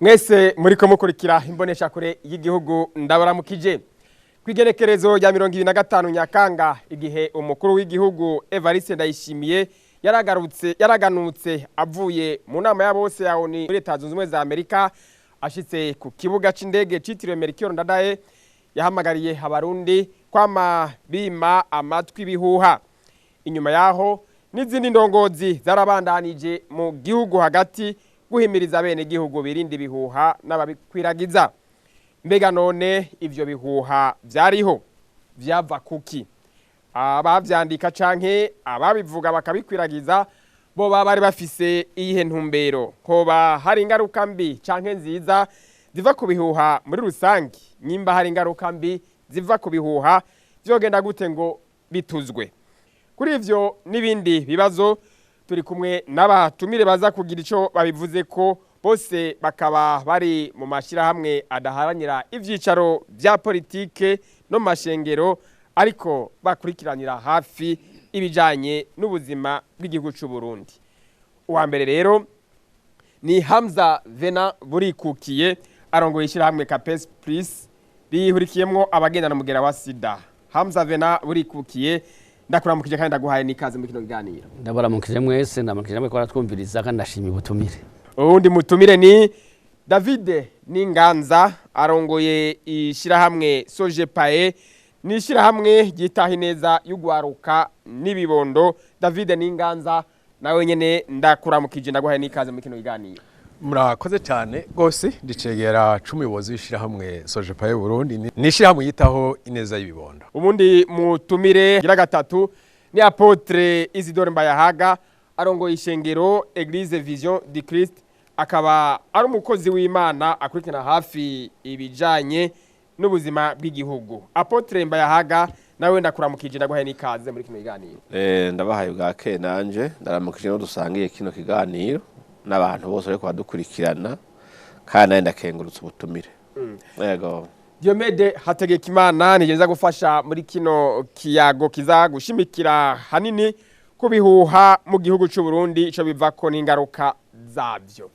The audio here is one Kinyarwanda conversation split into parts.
Mwese muriko mukurikira imbonesha kure y'igihugu ndabaramukije kwigerekerezo rya 25 Nyakanga igihe umukuru w'igihugu Evariste Ndayishimiye yaraganutse avuye mu nama ya bose ya ONU muri Leta Zunze Ubumwe za Amerika ashitse ku kibuga c'indege citiriwe Melchior Ndadaye yahamagariye Abarundi kwama bima amatwi Ibihuha. Inyuma yaho n'izindi ndongozi zarabandanije mu gihugu hagati guhimiriza bene gihugu birinda ibihuha n'ababikwiragiza. Mbega none ivyo bihuha vyariho vyava kuki? Abavyandika canke ababivuga bakabikwiragiza bo bari bafise iyihe ntumbero? Hoba hari ingaruka mbi canke nziza ziva ku bihuha muri rusangi? Nyimba hari ingaruka mbi ziva ku bihuha vyogenda gute ngo bituzwe? Kuri ivyo n'ibindi bibazo turi kumwe n'abatumire baza kugira ico babivuze ko bose bakaba bari mu mashirahamwe adaharanira ivyicaro vya politike no mashengero ariko bakurikiranira hafi ibijanye n'ubuzima bw'igihugu c'u Burundi. Uwa mbere rero ni Hamza Vena Burikukiye arongoye ishirahamwe Capes Plus rihurikiyemwo abagendana mugera wa sida. Hamza Vena Burikukiye ndakuramukije kandi ndaguhaye nikaze mu kino kiganiro. Ndabaramukije mwese ndamukije mwe ko aratwumviriza kandi ndashimye ubutumire. Uwundi mutumire ni David Ninganza arongoye ishirahamwe Sojepae ni ishirahamwe gitaha ineza y'ugwaruka n'ibibondo. David Ninganza nawe nyene ndakuramukije ndaguhaye nikaze mu kino kiganiro. Murakoze cyane gose ndicegera c'umuyobozi w'ishirahamwe Sojepae Burundi ni ishirahamwe yitaho ineza y'ibibondo. Ubundi mutumire gira gatatu ni Apotre Isidore Mbayahaga arongoye ishengero Église Vision du Christ akaba ari umukozi w'Imana akurikirana hafi ibijanye n'ubuzima bw'igihugu. Apotre Mbayahaga nawe ndakuramukije ndaguhaye nikaze muri kino kiganiro. Ndabahaye bwake nanje ndaramukije no dusangiye kino kiganiro n'abantu bose ariko badukurikirana kandi ndakengurutse ubutumire. Yego. Diomede Hategekimana nigeza gufasha muri kino kiyago kiza gushimikira hanini kubihuha mu gihugu c'u Burundi ico bivako n'ingaruka zavyo.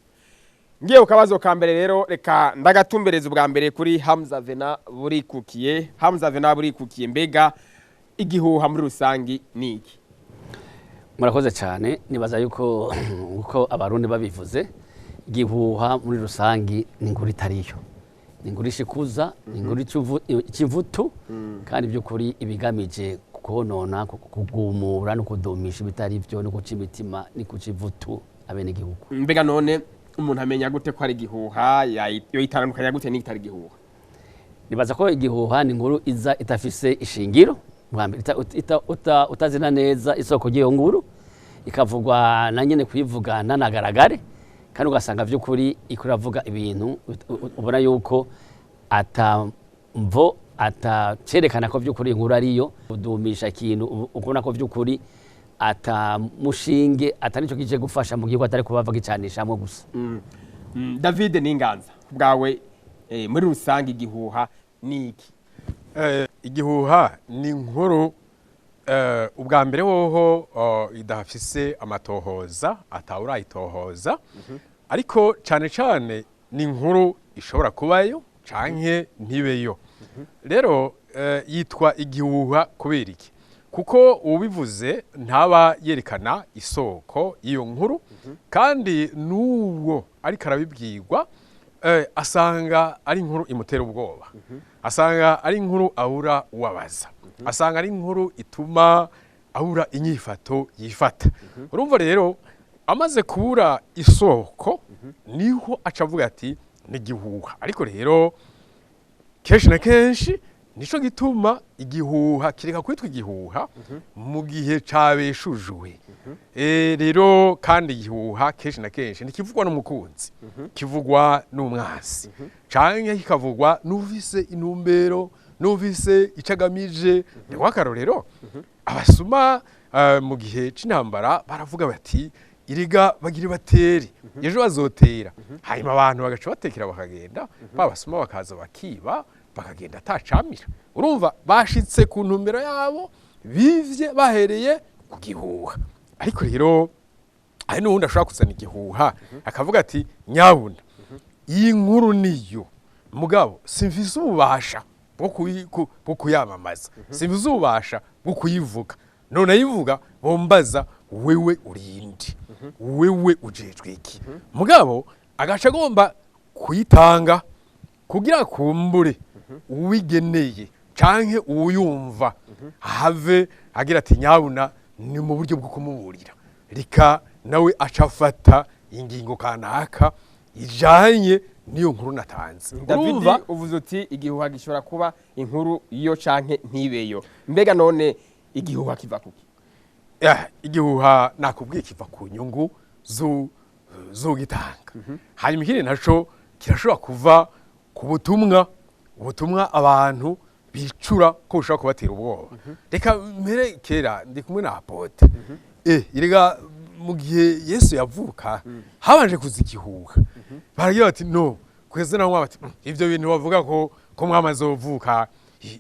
Ngiye ukabazo ka mbere rero reka ndagatumbereza ubwa mbere kuri Hamza Vena Burikukiye. Hamza Vena Burikukiye mbega igihuha muri rusangi niki? Murakoze cyane nibaza yuko uko abarundi babivuze igihuha muri rusangi ni inkuru itariyo. Ni inkuru ishikuza, ni inkuru ikivutu kandi by'ukuri ibigamije konona kugumura no kudumisha bitari byo no guca imitima ni kucivutu abene igihugu. Mbega none umuntu amenya gute ko ari igihuha yo itarandukanya gute n'itari igihuha? Nibaza ko igihuha ni inkuru iza itafise ishingiro utazina neza isoko ry'iyo nkuru ikavugwa na nyene kuyivuga nanagaragare kandi ugasanga by'ukuri ikuravuga ibintu ubona yuko atamvo atacerekana ko by'ukuri inkuru ariyo udumisha ikintu ukubona ko by'ukuri atamushinge atanico kije gufasha mu gihugu atari kubavuga icanishamwe gusa. David Ninganza bwawe muri rusangi igihuha niki? Igihuha ni inkuru ubwa mbere hoho idafise amatohoza atawurayitohoza ariko cane cane ni inkuru ishobora kubayo canke ntibeyo. Rero yitwa igihuha kubera iki? Kuko ubivuze ntaba yerekana isoko iyo nkuru kandi nuwo ariko arabibwirwa asanga ari inkuru imutera ubwoba, asanga ari inkuru abura uwabaza, asanga ari inkuru ituma abura inyifato yifata. Urumva rero amaze kubura isoko niho acavuga ati ni igihuha. Ariko rero kenshi na kenshi nico gituma igihuha kireka kwitwa igihuha mu gihe cabeshujwe. Rero kandi igihuha kenshi na kenshi ntikivugwa n'umukunzi, kivugwa n'umwasi canke kikavugwa n'uvise intumbero n'uvise icagamije. Rero abasuma mu gihe c'intambara baravuga bati iriga bagire bateri ejo bazotera, hanyuma abantu bagaca batekera bakagenda babasuma bakaza bakiba bakagenda atacamira. Urumva bashitse ku ntumbero yabo bivye bahereye ku gihuha. Ariko rero hari n'uwundi ashobora kuzana igihuha akavuga ati nyabuna iyi nkuru niyo mugabo simfise ububasha bwo kuyamamaza simfise ububasha bwo kuyivuga none ayivuga bombaza wewe urindi wewe ujejwe iki mugabo agaca agomba kuyitanga kugira kumbure uwigeneye canke uwuyumva have agira ati nyabuna ni mu buryo bwo kumuburira rika nawe acafata ingingo kanaka ijanye niyo nkuru natanze David uvuze uti igihuha gishobora kuba inkuru iyo canke ntibeyo mbega none igihuha kiva kuki igihuha nakubwiye kiva ku nyungu zo gitanga hanyuma ikindi naco kirashobora kuva ku ubutumwa abantu bicura ko bushobora kubatera ubwoba reka mbere kera ndi kumwe na apote irega mu gihe Yesu yavuka habanje kuza igihuha baragira bati no kweze na bati ivyo bintu bavuga ko mwamaze uvuka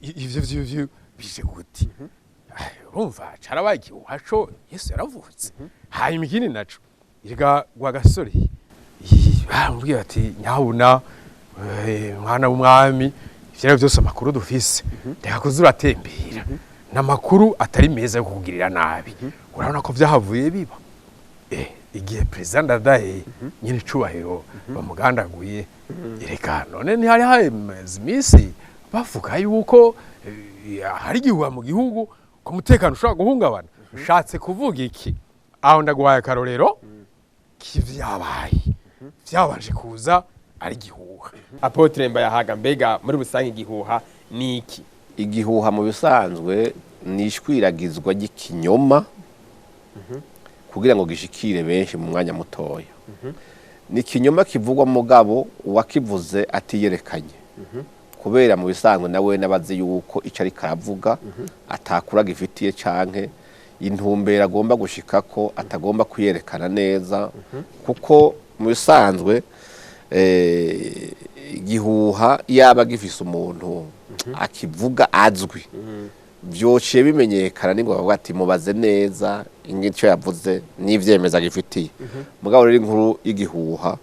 ivyo bije gute urumva carabaye igihuha co Yesu yaravutse hanyuma ikindi naco irega gwa gasore bambwiye ati nyabuna mwana w'umwami ivyo byose amakuru dufise reka kuzuratembera n'amakuru atari meza yo kugirira nabi urabona ko vyahavuye biba igihe president Ndadaye nyine cubahiro bamugandaguye reka none ni hari hamaze imisi bavuga yuko hari igihuha mu gihugu ko umutekano ushobora guhungabana ushatse kuvuga iki aho ndaguhaye akarorero kivyabaye vyabanje kuza ari igihuha Apotre Mbayahaga mbega muri busange igihuha ni iki igihuha mu bisanzwe ni ishwiragizwa ry'ikinyoma kugira ngo gishikire benshi mu mwanya mutoya ni ikinyoma kivugwa mugabo uwakivuze atiyerekanye kubera mu bisanzwe nawe nabazi yuko ico ari karavuga atakura gifitiye canke intumbera agomba gushikako atagomba kuyerekana neza kuko mu bisanzwe igihuha yaba gifise umuntu akivuga azwi byociye bimenyekana ningo bavuga ati mubaze neza ingico yavuze n'ivyemeza gifitiye mugabo rero inkuru y'igihuha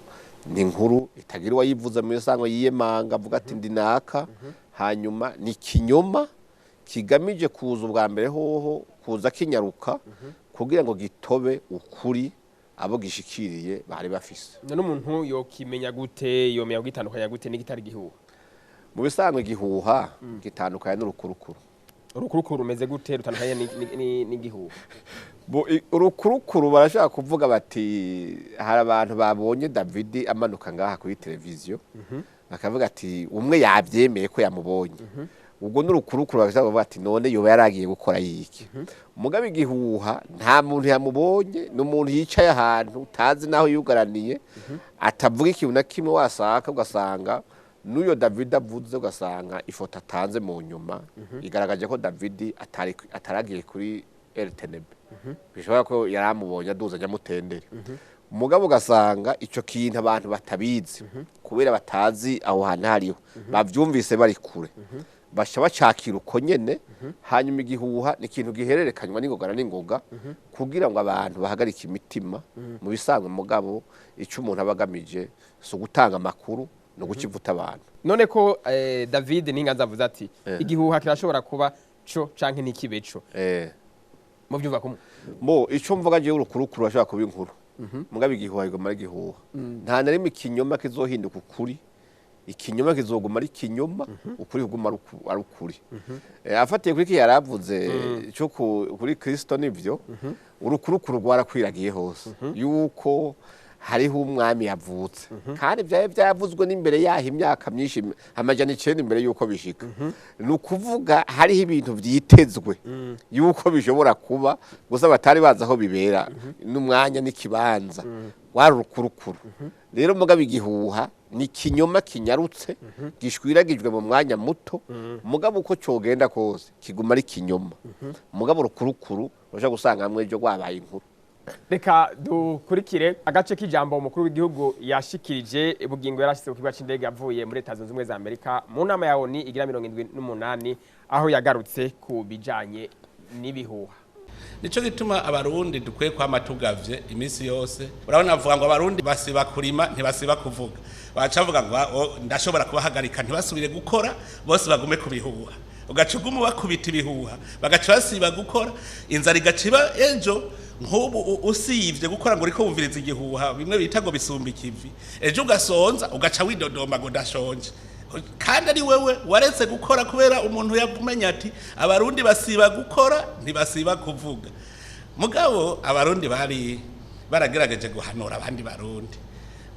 ni inkuru itagira wayivuze mu bisanzwe yiyemanga avuga ati ndinaka hanyuma ni kinyoma kigamije kuza ubwa mbere hoho kuza kinyaruka kugira ngo gitobe ukuri abo gishikiriye bari bafise none umuntu yokimenya gute yomenya gutandukanya gute n'igitari gihuha mu bisanzwe gihuha gitandukanye n'urukurukuru urukurukuru rumeze gute rutandukanye n'igihuha urukurukuru barashaka kuvuga bati hari abantu babonye David amanuka ngaha kuri televiziyo bakavuga ati umwe yabyemeye ko yamubonye ubwo n'urukurukuru bagashaka kuvuga ati none yoba yaragiye gukora yiki umugabe igihuha nta muntu yamubonye n'umuntu yicaye ahantu utazi naho yugaraniye atavuga ikintu na kimwe wasaka ugasanga n'uyo David avuze ugasanga ifoto atanze mu nyuma igaragaje ko David ataragiye kuri RTNB bishobora ko yaramubonye aduzanya mutendere umugabo ugasanga ico kintu abantu batabizi kubera batazi aho hantu hariho bavyumvise bari kure basha bacakira uko nyene hanyuma igihuha ni ikintu gihererekanywa n'ingoga kugira ngo abantu bahagarike imitima mu bisanzwe mugabo ico umuntu abagamije so gutanga amakuru no gukivuta abantu none ko David ninganza avuze ati igihuha kirashobora kuba co canke n'ikibeco mu byumva kumwe ico mvuga je urukurukuru bashaka kuba inkuru mugabe igihuha igomara igihuha nta na rimwe ikinyoma kizohinduka ukuri ikinyoma kizoguma ari ikinyoma ukuri kuguma ari ukuri afatiye kuri iki yaravuze cyo kuri Kristo nivyo urukurukuru rwarakwiragiye hose yuko hariho umwami yavutse kandi byavuzwe n'imbere yaho imyaka myinshi amajana 9 imbere yuko bishika nukuvuga hariho ibintu vyitezwe yuko bishobora kuba gusa batari baza aho bibera n'umwanya n'ikibanza wari urukurukuru rero mugabe igihuha ni kinyoma kinyarutse gishwiragijwe mu mwanya muto mugabo uko cogenda kose kiguma ari kinyoma mugabo urukurukuru baje gusanga hamwe ryo gwabaye inkuru reka dukurikire agace k'ijambo umukuru w'igihugu yashikirije bugingo yarashitse ku kibuga c'indege avuye muri Leta Zunze Ubumwe za Amerika mu nama ya ONU igira 78 aho yagarutse ku bijanye n'ibihuha nico gituma abarundi dukwiye kwama tugavye iminsi yose urabona bavuga ngo abarundi basiba kurima ntibasiba kuvuga baca bavuga ngo ndashobora kubahagarika ntibasubire gukora bose bagume kubihuha ugacuguma bakubita ibihuha bagaca basiba gukora inzara igaciba ejo nk'ubu usivye gukora ngo uriko wumviriza igihuha bimwe bita ngo bisumba ikivi ejo ugasonza ugaca widodomba ngo ndashonje kandi ari wewe waretse gukora kubera umuntu yavumenya ati abarundi basiba gukora ntibasiba kuvuga mugabo abarundi baragerageje guhanura abandi barundi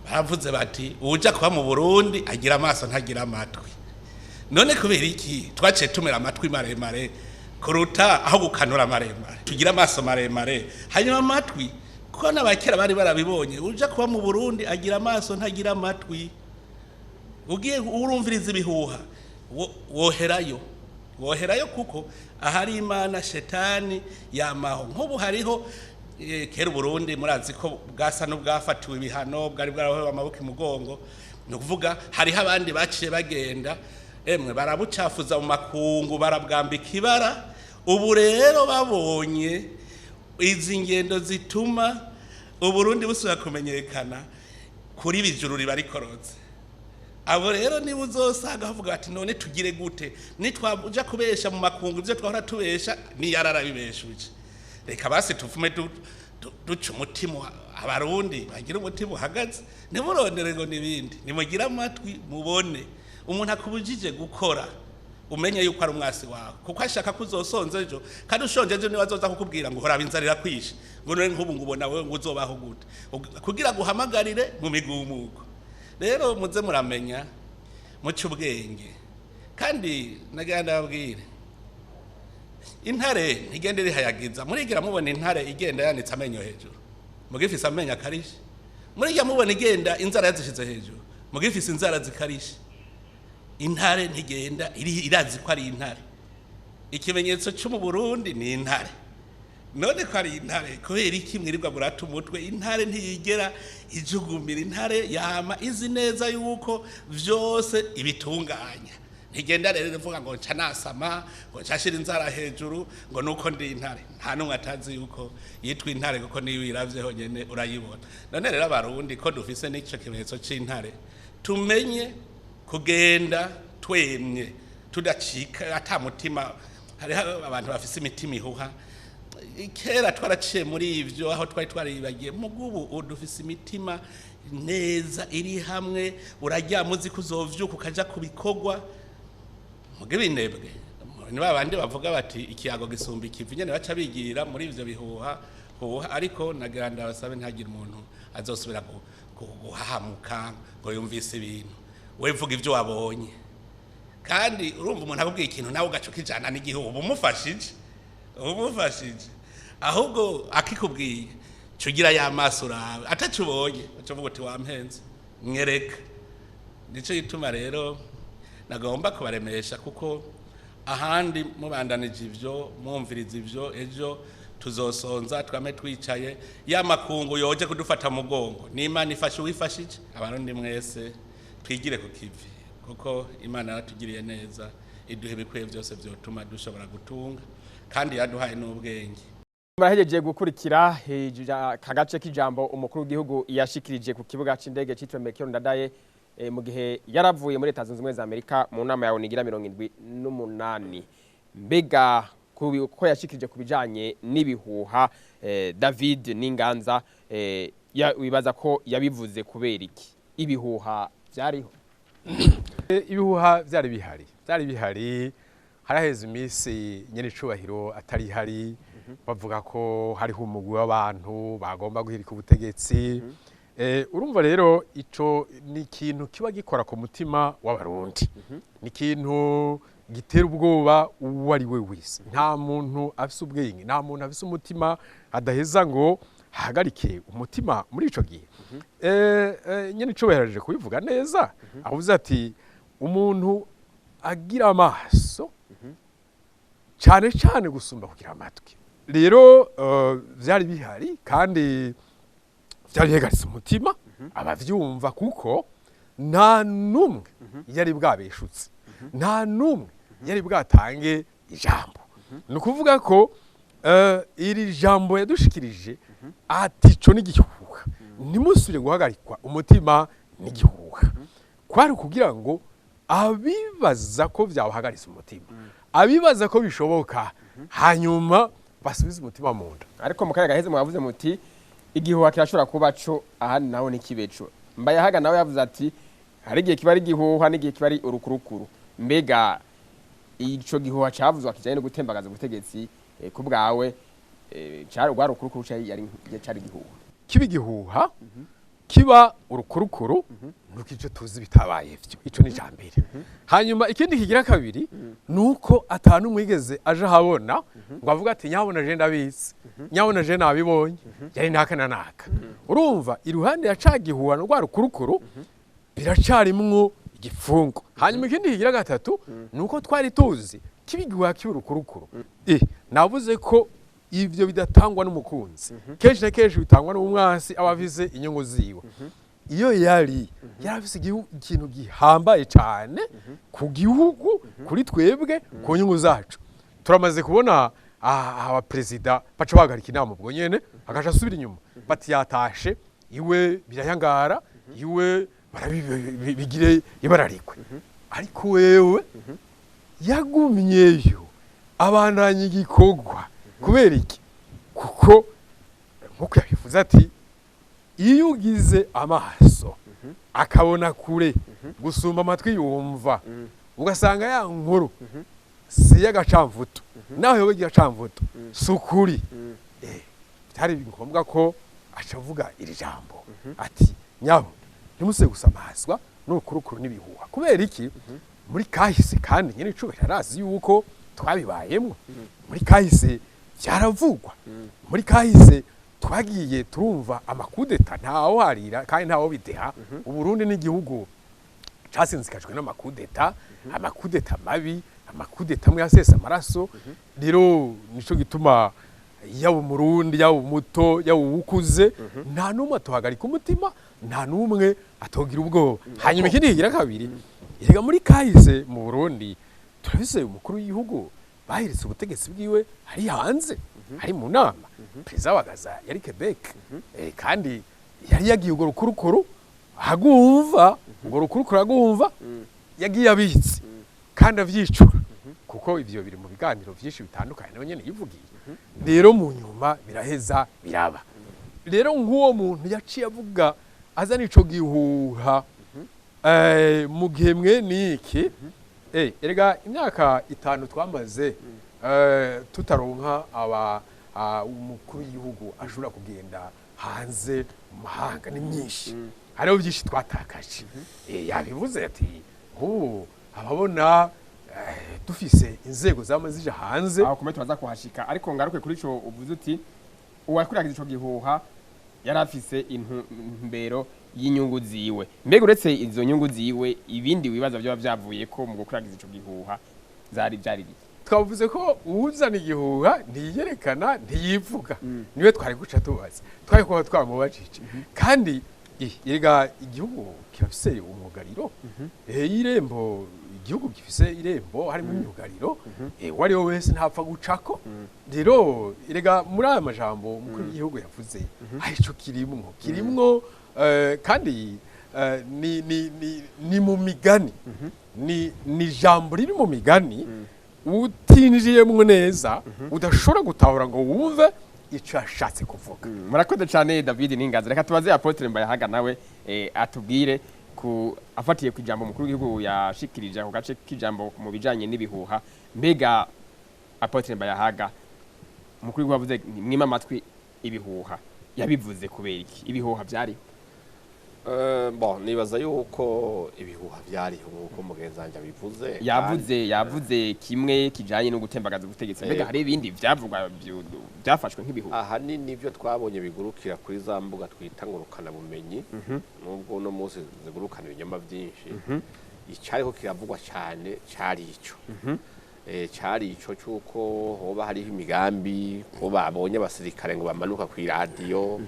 baravuze bati uja kuba mu Burundi agira amaso ntagira amatwi none kubera iki twaciye tumera amatwi maremare kuruta aho gukanura maremare tugira amaso maremare hanyuma amatwi kuko n'abakera bari barabibonye uja kuba mu Burundi agira amaso ntagira amatwi ugiye urumviriza ibihuha woherayo kuko ahari imana shetani yamaho nk'ubu hariho kera Burundi murazi ko bwasa n'ubwafatiwe ibihano bwari bwarahowe amaboko imugongo no kuvuga hariho abandi baciye bagenda emwe barabucafuza mu makungu barabwambika ibara ubu rero babonye izi ngendo zituma Uburundi busubira kumenyekana kuri bijuru ribarikoroze abo rero niba uzosanga bavuga ati none tugire gute nitwabuja kubesha mu makungu ivyo twahora tubesha ni yararabibeshuje reka basi tuvume duca umutima abarundi bagira umutima uhagaze nimurondere ngo nibindi nimugira amatwi mubone umuntu akubujije gukora umenye yuko ari umwasi wawe kuko ashaka kuzosonza ejo kandi ushonje ejo niba azoza kukubwira ngo hora binzarira kwisha ngo none nk'ubu ngubona wewe ngo uzobaho gute kugira guhamagarire mu migumuko rero muze muramenya muce ubwenge kandi nagenda babwire intare ntigende rihayagiza murigira mubona intare igenda yanitse amenyo hejuru mugifise amenyo akarishe murigira mubona igenda inzara yazishize hejuru mugifise inzara zikarishe intare ntigenda irazi ko ari intare ikimenyetso cyo mu Burundi ni intare none ko ari intare kubera iki mwirirwa burata umutwe intare ntiyigera ijugumira intare yama izi neza yuko vyose ibitunganya ntigenda rero ivuga ngo nca nasama ngo nshashira inzara hejuru ngo nuko ndi intare nta numwe atazi yuko yitwa intare kuko niyo iravyeho nyene urayibona none rero abarundi ko dufise n'ico kimenyetso c'intare tumenye kugenda twemye tudacika ata mutima hari abantu bafise imitima ihuha kera twaraciye muri ivyo aho twari twaribagiye mugubu udufise imitima neza iri hamwe urajya muzi kuzovyuka ukaja kubikogwa mugibe inebwe ni babandi bavuga bati ikiyago gisumba ikivi nyene baca bigirira muri ivyo bihuha ariko nagira basabe ntagira umuntu azosubira guhahamuka ngo yumvise ibintu wevuga ivyo wabonye kandi urumva umuntu akubwiye ikintu nawe ugacuka ijana n'igihugu umufashije ahubwo akikubwiye cugira ya maso urawe atacubonye ucuvuga uti wampenze mwereka nico gituma rero nagomba kubaremesha kuko ahandi mubandanije ivyo mwumviriza ivyo ejo tuzosonza twame twicaye ya makungu yoje kudufata mugongo n'Imana ifashe uwifashije abarundi mwese twigire ku kivi kuko Imana yaratugiriye neza iduhe bikwiye byose byotuma dushobora gutunga kandi yaduhaye n'ubwenge murahejeje gukurikira kagace k'ijambo umukuru w'igihugu yashikirije ku kibuga c'indege citwa Mekero Ndadaye mu gihe yaravuye muri Leta Zunze Ubumwe za Amerika mu nama ya Onigira 78 mbega ko yashikirije kubijanye n'ibihuha David Ninganza wibaza ko yabivuze kubera iki ibihuha byariho ibihuha byari bihari haraheze iminsi nyene icubahiro atari hari bavuga ko hariho umugwi w'abantu bagomba guhirika ubutegetsi urumva rero ico ni ikintu kiba gikora ku mutima w'abarundi ni ikintu gitera ubwoba uwo ari we wese nta muntu afise ubwenge nta muntu afise umutima adaheza ngo hagarike umutima muri ico gihe nyene icubahiro kubivuga neza avuze ati umuntu agira amaso cyane cyane gusumba kugira amatwi rero byari bihari kandi byari bihegaritse umutima abavyumva kuko nta numwe yari bwabeshutse nta numwe yari bwatange ijambo ni ukuvuga ko iri jambo yadushikirije ati co n'igihuha ntimusubire guhagarikwa umutima n'igihuha kwari kugira ngo abibaza ko vyawahagaritse umutima abibaza ko bishoboka hanyuma basubize umutima mu nda. ariko mu kanya gaheze mwavuze muti igihuha kirashobora kuba co ahandi naho n'ikibeco Mbayahaga nawe yavuze ati hari igihe kiba ari igihuha n'igihe kiba ari urukurukuru mbega ico gihuha cavuzwa kijanye no gutembagaza ubutegetsi ku bwawe cyari rwa rukurukuru cari igihuha kiba igihuha kiba urukurukuru nuko ivyo tuzi bitabaye vyo ico ni jambere hanyuma ikindi kigira kabiri nuko atanu mwigeze aje habona ngo avuga ati nyabona je ndabizi nyabona je nabibonye yari naka na naka urumva iruhande ya cagihuha no rwa rukurukuru biracarimwo igifungo hanyuma ikindi kigira gatatu nuko twari tuzi kiba igihuha kiba urukurukuru navuze ko ivyo bidatangwa n'umukunzi kenshi na kenshi bitangwa n'umwansi abavize inyungu ziwe iyo yarafise ikintu gihambaye cyane ku gihugu kuri twebwe ku nyungu zacu turamaze kubona abaperezida baca bahagarika inama ubwo nyene akaja asubira inyuma bati yatashe iwe birayangara iwe barabigire ibararikwe ariko wewe yagumyeyo abandanya igikorwa kubera iki kuko nkuko yabivuze ati iyo ugize amaso akabona kure gusumba amatwi yumva ugasanga ya nkuru si y'agacamvuto naho yobe y'agacamvuto sukuri bitari ngombwa ko acavuga iri jambo ati nyabo ntimuse gusamazwa n'urukurukuru n'ibihuha kubera iki muri kahise kandi nyene icubahiro arazi yuko twabibayemwo muri kahise vyaravugwa muri kahise twagiye turumva amakudeta ntawo harira kandi ntawo bideha Uburundi n'igihugu casinzikajwe n'amakudeta amakudeta mabi amakudeta amwe yasesa amaraso rero nico gituma yaba umurundi yaba umuto yaba uwukuze nta numwe atohagarika umutima nta numwe atogira ubwoba hanyuma ikindi kigira kabiri erega muri kahise mu Burundi turabise umukuru w'igihugu bahiritse ubutegetsi bwiwe hari hanze hari mu nama perezida wagaza yari Quebec kandi yari yagiye urwo rukurukuru agumva urwo rukurukuru agumva yagiye abitse kandi avyicura kuko ivyo biri mu biganiro vyinshi bitandukanye nawe nyene yivugiye rero mu nyuma biraheza biraba rero nk'uwo muntu yaciye avuga azana ico gihuha mu gihe mwene iki erega imyaka 5 twamaze tutaronka umukuru w'igihugu ashobora kugenda hanze mu mahanga ni myinshi hariho byinshi twatakaje yabivuze ati ababona dufise inzego zamazije hanze aho kumwe tubaza kuhashika ariko ngaruke kuri ico uvuze uti uwakuriragiza ico gihuha yarafise intumbero y'inyungu ziwe mbega uretse izo nyungu ziwe ibindi bibazo byo byavuye ko mu gukuragiza ico gihuha zari twavuze ko uzana igihuha ntiyerekana ntiyivuga niwe twari guca tubaza twari kuba twamubajije kandi yega igihugu kirafise umugariro irembo igihugu gifise irembo harimo imyugariro wariho wese ntapfa gucako rero erega muri aya majambo umukuru w'igihugu yavuze ico kirimwo kandi ni mu migani ni jambo riri mu migani utinjiyemwo neza udashobora gutahura ngo wumve ico yashatse kuvuga murakoze cyane David Ninganza reka tubaze Apotre Mbayahaga nawe atubwire afatiye ku ijambo mukuru w'igihugu yashikirije ako gace k'ijambo mu bijanye n'ibihuha mbega Apotre Mbayahaga mukuru w'igihugu avuze mwima amatwi ibihuha yabivuze kubera iki ibihuha byari nibaza yuko ibihuha byariho nk'uko mugenzanje abivuze yavuze kimwe kijanye no gutembagaza ubutegetsi mbega hari ibindi vyavugwa byafashwe nk'ibihuha ahanini nivyo twabonye bigurukira kuri za mbuga twita ngurukana bumenyi nubwo no munsi zigurukana ibinyama byinshi icyariho kiravugwa cyane cyari ico cyuko hoba hariho imigambi ko babonye abasirikare ngo bamanuka ku radio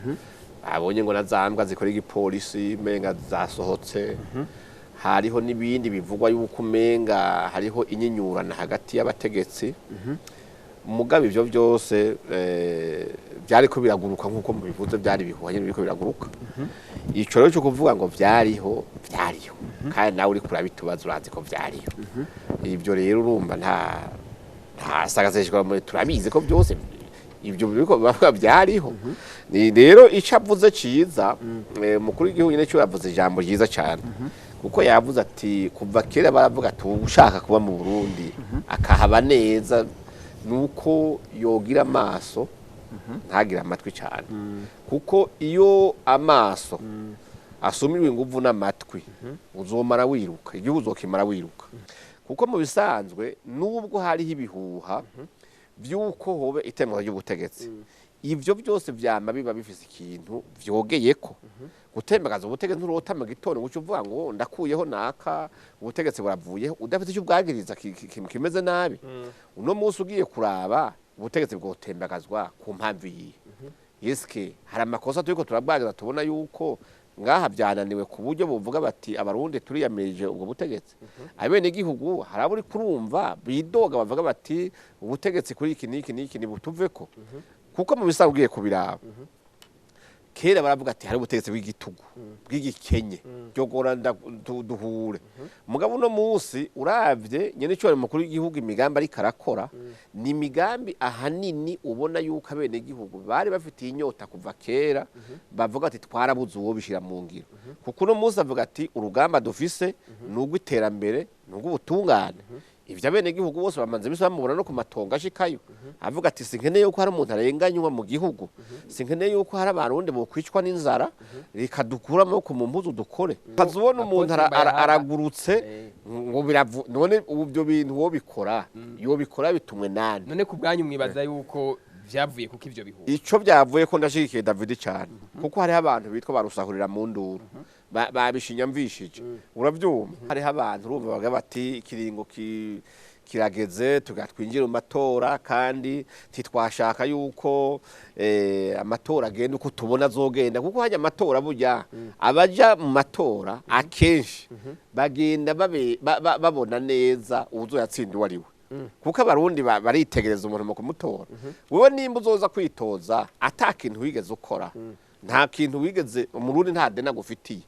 abonye ngo nazambwa zikora igipolisi menga zasohotse hariho nibindi bivugwa yuko menga hariho inyinyurana hagati y'abategetsi mugabe ivyo byose byariko biraguruka nkuko mubivuze byari bihuhanye biriko biraguruka ico rero cyo kuvuga ngo byariho kandi nawe uri kurabitubaza urazi ko byariho ibyo rero urumva nta sagaseshwa muri turabizi ko byose ibyo biriko bavuga byariho ni rero ico avuze ciza mukuru w'igihugu nyine cyo yavuze ijambo ryiza cyane kuko yavuze ati kuva kera baravuga ati ushaka kuba mu Burundi akahaba neza nuko yogira amaso ntagira amatwi cyane kuko iyo amaso asumirwa inguvu n'amatwi uzomara wiruka igihugu uzokimara wiruka kuko mu bisanzwe nubwo hariho ibihuha byuko hobe itemwa ry'ubutegetsi ivyo byose vyama biba bifise ikintu vyogeyeko gutembagaza ubutegetsi nturota mu gitondo ngo uvuga ngo ndakuyeho naka ubutegetsi buravuyeho udafite icyo bwagiriza kimeze nabi uno munsi ugiye kuraba ubutegetsi bwotembagazwa ku mpamvu yiye yeske hari amakosa turiko turabwagiza tubona yuko ngaha byananiwe ku buryo buvuga bati abarundi turiyamirije ubwo butegetsi abene gihugu haraburi kurumva bidoga bavuga bati ubutegetsi kuri iki niki ni butuveko kuko mu bisanzwe ugiye kubiraba kera baravuga ati hari ubutegetsi bw'igitugu bw'igikenye byogora duhure mugabo no munsi uravye nyene cyo mukuru w'igihugu imigambi ari karakora ni imigambi ahanini ubona yuko abene gihugu bari bafitiye inyota kuva kera bavuga ati twarabuze uwo bishira mu ngiro kuko no munsi avuga ati urugamba dufise nubwo iterambere nubwo ubutungane ivyo abene gihugu bose bamanze bisa bamubona no ku matongo ashikayo avuga ati sinkeneye yuko hari umuntu arenganywa mu gihugu sinkeneye yuko hari abarundi bokwicwa n'inzara rikadukuramo ko mu mpuzu dukore kazubona umuntu aragurutse ngo none ubyo bintu wo bikora yo bikora bitumwe nani none ku bwanyu mwibaza yuko vyavuye kuko ivyo bihuha ico byavuye ko ndashikiye David cyane kuko hari abantu bitwa barusahurira mu nduru babishinya mvishije uravyumva hariho abantu urumva baga bati kiringo kirageze tugatwinjira mu matora kandi titwashaka yuko amatora agenda uko tubona azogenda kuko hajya amatora burya abaja mu matora akenshi bagenda babona neza uzoyatsinda uwo ariwe kuko abarundi baritegereza umuntu mu kumutora wewe nimba uzoza kwitoza atakintu wigeze ukora nta kintu wigeze umurundi nta dena gufitiye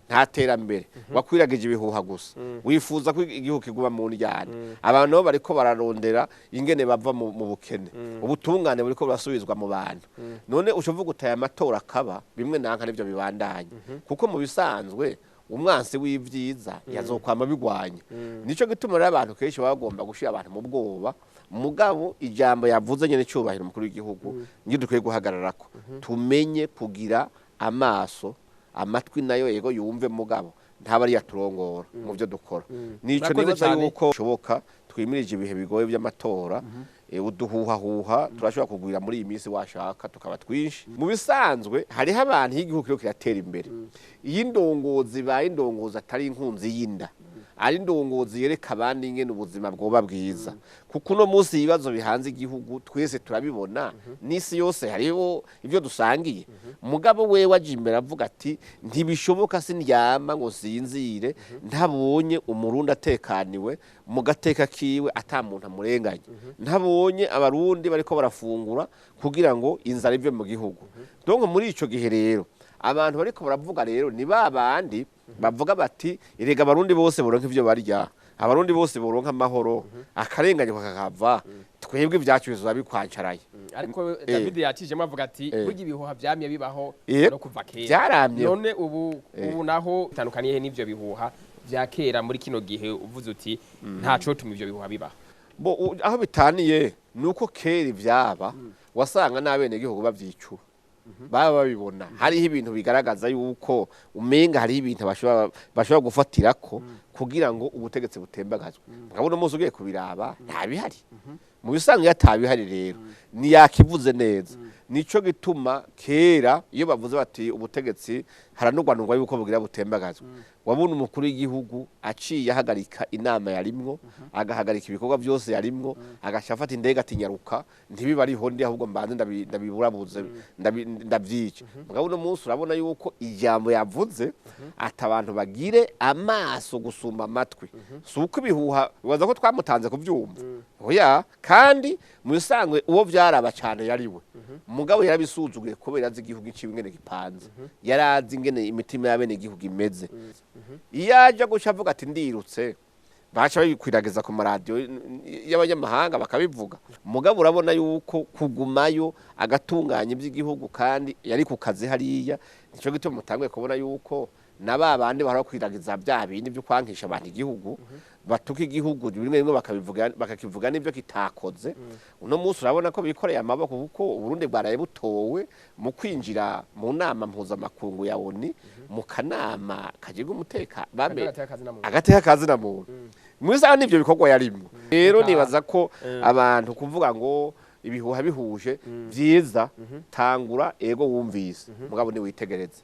nta terambere wakwiragije ibihuha gusa wifuza ko igihugu kiguba mu njyana abantu bo bariko bararondera ingene bava mu bukene ubutungane buriko burasubizwa mu bantu none ushovuga utaya amatora akaba bimwe nanka nivyo bibandanye kuko mu bisanzwe umwansi w'ivyiza yazokwama bigwanya nico gituma rero abantu kenshi bagomba gushira abantu mu bwoba mugabo ijambo yavuze nyene cyubahiro mukuru w'igihugu ngi dukwiye guhagararako tumenye kugira amaso amatwi nayo yego yumve mugabo ntabari yaturongora mu byo dukora nico nibaza yuko shoboka twimirije ibihe bigoye by'amatora uduhuha turashobora kugwira muri iyi minsi washaka tukaba twinshi mu bisanzwe hariho abantu y'igihugu kiro kiratera imbere iyi ndongozi ba indongozi atari inkunzi y'inda ari ndongozi yereka abandi ingene ubuzima bwoba bwiza kuko no munsi ibibazo bihanze igihugu twese turabibona nisi yose hariho ivyo dusangiye mugabo wewe aje imbere avuga ati ntibishoboka sindyama ngo sinzire ntabonye umurundi atekaniwe mu gateka kiwe atamuntu amurenganye ntabonye abarundi bariko barafungura kugira ngo inzara ive mu gihugu donc muri ico gihe rero abantu bariko baravuga rero ni babandi bavuga bati irega abarundi bose boronka ivyo barya abarundi bose boronka amahoro akarenganye kakava twebwe ibyacu bizoba bikwancaraye ariko David yakijemo avuga ati burya ibihuha vyamye bibaho no kuva kera byaramye none ubu naho tandukaniye n'ivyo bihuha vya kera muri kino gihe uvuze uti ntaco tuma ivyo bihuha bibaho bo aho bitaniye nuko kera ivyaba wasanga n'abene gihugu bavyicura baba babibona hariho ibintu bigaragaza yuko umenga hariho ibintu bashobora gufatirako kugira ngo ubutegetsi butembagazwe ngabona umunsi ugiye kubiraba nta bihari mu bisanzwe yatabihari rero ni yakivuze neza nico gituma kera iyo bavuze bati ubutegetsi haranurwanurwa yuko bugira butembagazwa wabona umukuru w'igihugu aciye ahagarika inama yarimwo agahagarika ibikorwa byose yarimwo agashafata indege atinyaruka ntibiba ariho ndi ahubwo mbanze ndabiburabuze ndavyica mugabo uno munsi urabona yuko ijambo yavuze atabantu bagire amaso gusumba amatwi suko ibihuha bibaza ko twamutanze kuvyumva oya kandi mu bisanzwe uwo vyaraba cyane yariwe mugabo yarabisuzuguye kubera azi igihugu iciwe ingene gipanze yarazi ingene imitima y'abene igihugu imeze iyaje guca avuga ati ndirutse baca babikwiragiza ku maradiyo y'abanyamahanga bakabivuga mugabo urabona yuko kugumayo agatunganya iby'igihugu kandi yari ku kazi hariya nico gituma mutanguye kubona yuko nababandi bahora kwiragiza bya bindi byo kwankisha abantu igihugu batuka igihugu bimwe bimwe bakakivuga n'ibyo kitakoze uno munsi urabona ko bikoreye amaboko kuko Uburundi bwaraye butowe mu kwinjira mu nama mpuzamakungu ya ONU mu kanama kagiga umuteka agateka kazi na muntu mwiza n'ibyo bikorwa yarimwe rero nibaza ko abantu kuvuga ngo ibihuha bihuje byiza tangura ego wumvise mugabo ni witegereze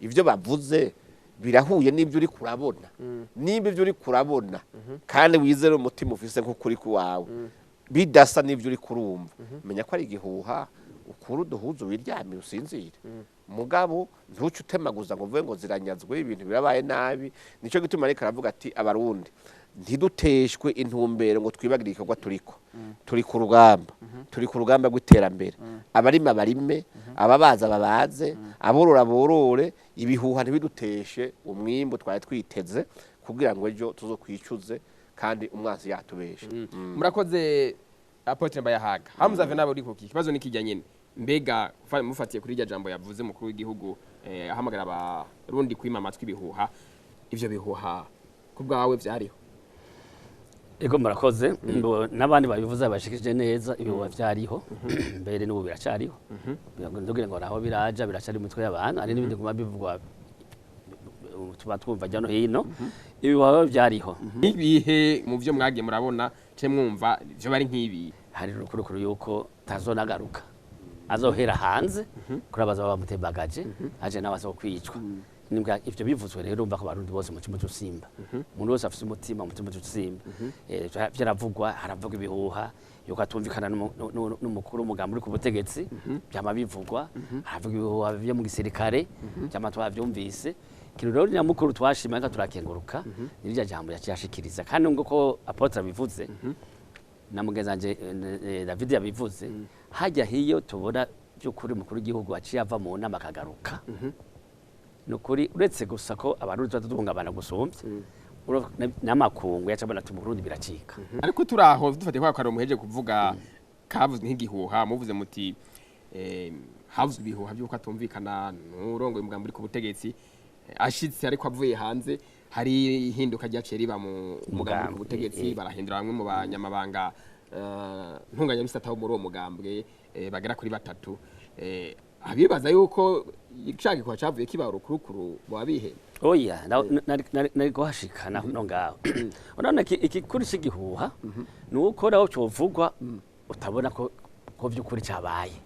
ivyo bavuze birahuye n'ibyo uri kurabona nimba ibyo uri kurabona kandi wizere umutima ufise nk'ukuri kuwawe bidasa n'ibyo uri kurumva menya ko ari igihuha ukuru duhuzo wiryamye usinzire mugabo ntuce utemaguza ngo vuge ngo ziranyazwe ibintu birabaye nabi nico gituma reka aravuga ati Abarundi ntiduteshwe intumbero ngo twibagire igikorwa turi ku rugamba rw'iterambere abarima barime ababaza babaze aborora borore ibihuha ntibiduteshe umwimbo twari twiteze kugira ngo ejo tuzokwicuze kandi umwanzi yatubeshe murakoze Apotre Mbayahaga Hamza nabo uri kuki kibazo nikijya nyene mbega mufatiye kuri irya jambo yavuze mukuru w'igihugu ahamagara Abarundi kwima amatwi ibihuha ivyo bihuha kubwawe vyariho ego murakoze n'abandi babivuze bashikije neza ibihuha vyariho mbere n'ubu biracariho ndogire ngo raho biraja biracari mu mitwe y'abantu ari n'ibindi kuma bivugwa tuba twumva jano hino ibihuha vyariho ibihe mu byo mwagiye murabona cye mwumva byo bari nk'ibi hari rukurukuru yuko tazonagaruka azohera hanze kurabaza bamutembagaje aje nabazo kwicwa nimbwa ivyo bivuzwe rero umva ko Abarundi bose mu cyumba cy'usimba umuntu wese afite umutima mu cyumba cy'usimba byaravugwa haravugwa ibihuha yuko atumvikana n'umukuru umugambi uri ku butegetsi byama bivugwa haravugwa ibihuha byo mu gisirikare byama twavyumvise kino rero nyamukuru twashima nka turakenguruka nirya jambo yacashikiriza kandi ngo ko Apotre bivuze na mugezanje David yabivuze hajya hiyo tubona byukuri mukuru w'igihugu aciye ava mu nama akagaruka nukuri uretse gusa ko Abarundi batungabana gusumbye n'amakungu yacabana tu Burundi biracika ariko turaho dufate kwa karo muheje kuvuga kavuze nk'igihuha muvuze muti havuzwe ibihuha byuko atumvikana n'urongo umugambi uri ku butegetsi ashitse ariko avuye hanze hari ihinduka ryaciye riba mu mugambi ku butegetsi barahindura bamwe mu banyamabanga ntunganya misataho muri uwo mugambwe bagera kuri 3 abibaza yuko icagi kwa cavuye kiba urukurukuru wabihe oya nari guhashikana no ngaho urabona iki kuri cy'igihuha nuko naho covugwa utabona ko vyukuri cabaye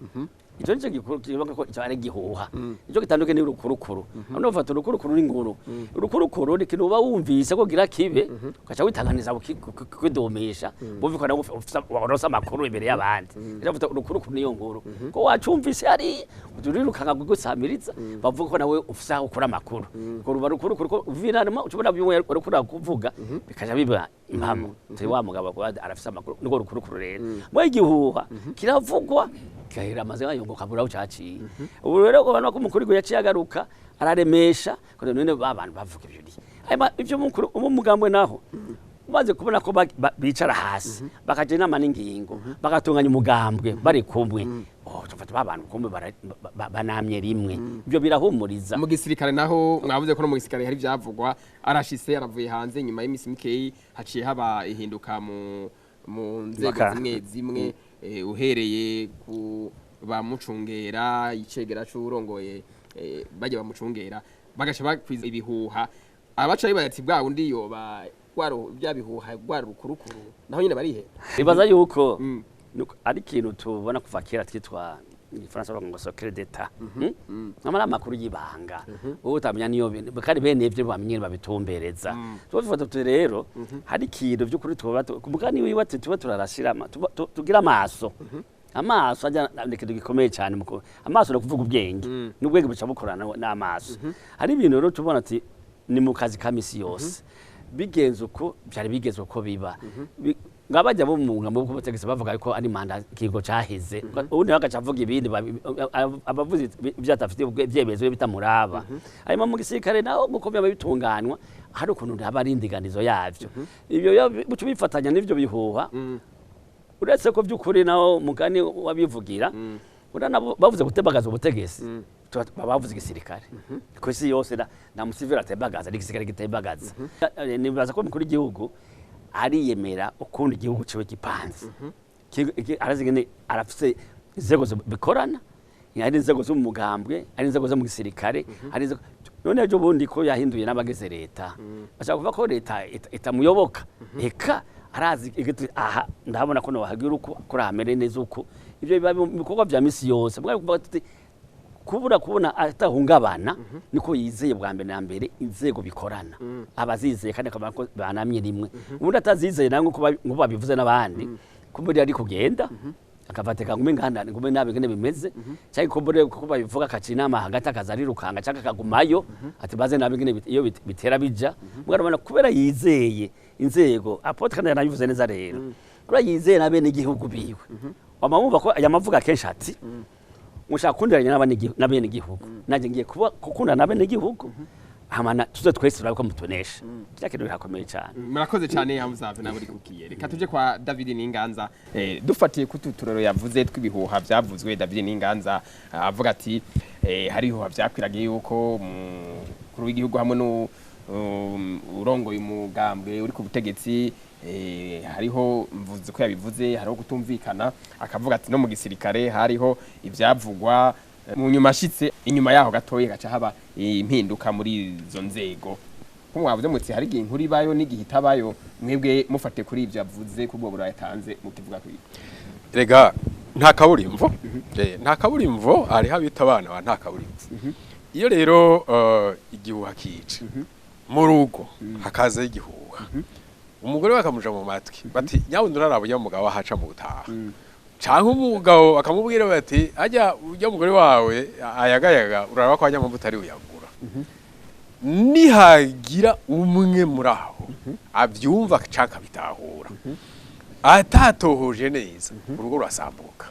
ico nico gikurukira ko cyane gihuha ico gitanduke ni urukurukuru none ufata urukurukuru n'inguru urukurukuru ni kintu uba wumvise ko gira kibe ukaca witanganiza kwidomisha bumvikana warosa makuru imbere y'abandi rero ufata urukurukuru niyo nguru ko wacumvise ari udurirukanga gusamiriza bavuga ko nawe ufisa ukura makuru ko ruba urukurukuru ko uvinarima ucubona bimwe urukura kuvuga bikaja biba impamo turi wa mugabo ko arafisa makuru niko urukurukuru rero mu gihuha kiravugwa kahera amaze yongoka bura ucaci ubu rero ko bana ko mukuru yaciye agaruka araremesha ko none babantu bavuga ibyo ni ivyo mukuru umugambwe naho umaze kubona ko bicara hasi bakaje inama n'ingingo bagatunganya umugambwe bari kumwe tufata babantu kumwe banamye rimwe ibyo birahumuriza mu gisirikare naho mwavuze ko no mu gisirikare hari byavugwa arashise yaravuye hanze nyuma y'imisi mikeyi haciye haba ihinduka mu nzego zimwe uhereye ku bamucungera icegera c'urongoye bajya bamucungera bagasha bakwiza ibihuha abaca bibayati bwa undi yoba gwaro byabihuha gwaro rukurukuru naho nyine barihe bibaza yuko ari kintu tubona kuva kera twitwa Igifaransa bavuga ngo secret d'etat amara amakuru y'ibanga wowe utamenya niyo kandi bene ivyo bamenye babitumbereza tubafata rero hari ikintu by'ukuri kumugani wiwate tuba turarashirama tugira amaso amaso ajya n'ikintu gikomeye cyane amaso no kuvuga ubwenge n'ubwenge buca bukorana n'amaso hari ibintu rero tubona ati ni mu kazi ka misi yose bigenze uko byari bigeze uko biba ngabajya bo mu ngambo ko bategese bavuga ko ari manda kigo cyahize ubundi bagacavuga ibindi abavuzi byatafite byebezo bitamuraba arimo mu gisirikare naho mukomye babitunganywa hari ukuntu haba ari indiganizo yavyo ibyo bucu bifatanya n'ivyo bihuha uretse ko by'ukuri naho mugani wabivugira urana bavuze gutebagaza ubutegesi bavuze igisirikare ko isi yose na musivira atebagaza n'igisirikare gitebagaza nibaza ko mukuru igihugu ariyemera ukundi igihugu ciwe gipanze arazigene arafise inzego bikorana ari inzego zo mu mugambwe ari inzego zo mu gisirikare ari none ejo bundi ko yahinduye n'abageze leta bashaka kuvuga ko leta itamuyoboka eka arazi aha ndabona ko no hagira uko kuramere neza uko ibyo bikorwa bya misi yose kubona atahungabana niko yizeye bwa mbere na mbere inzego bikorana abazizeye kandi akaba ko banamye rimwe ubundi atazizeye nango ngo babivuze n'abandi kumburi ari kugenda akavateka ngume ngandane ngume nabe ngene bimeze cyangwa kumburi ko babivuga kaci inama hagati akazarirukanga cyangwa akagumayo ati baze nabe ngene iyo bitera bija mwarabona kubera yizeye inzego apotre kandi yanabivuze neza rero kura yizeye nabene igihugu biwe amamumva ko yamavuga kenshi ati mushaka kundiranya n'abene igihugu naje ngiye kukunda n'abene igihugu amana tuze twese turabiko mutonesha cyakintu birakomeye cyane murakoze cyane hamuzave na buri kukiye reka tuje kwa David Ninganza dufatiye kututurero yavuze twibihuha byavuzwe David Ninganza avuga ati hariho byakwiragiye yuko kuri w'igihugu hamwe no urongoye umugambwe uri ku butegetsi hariho mvuze ko yabivuze hariho kutumvikana akavuga ati no mu gisirikare hariho ibyavugwa mu nyuma ashitse inyuma yaho gatoye gaca haba impinduka muri izo nzego ko mwavuze mutse hari igihe inkuru ibayo n'igihe itabayo mwebwe mufate kuri ibyo yavuze kubwo burayatanze mukivuga kuri rega nta kaburimvo nta kaburimvo ari habita abana ba nta kaburimvo iyo rero igihuha kica mu rugo hakaza igihuha umugore bakamuja mu matwi bati nyawundi urarabo y'umugabo wahaca mu gutaha canke umugabo akamubwira bati ajya ujya mugore wawe ayagayaga uraraba ko ajya mu butari uyagura nihagira umwe muri aho abyumva canka bitahura atatohoje neza urugo rurasambuka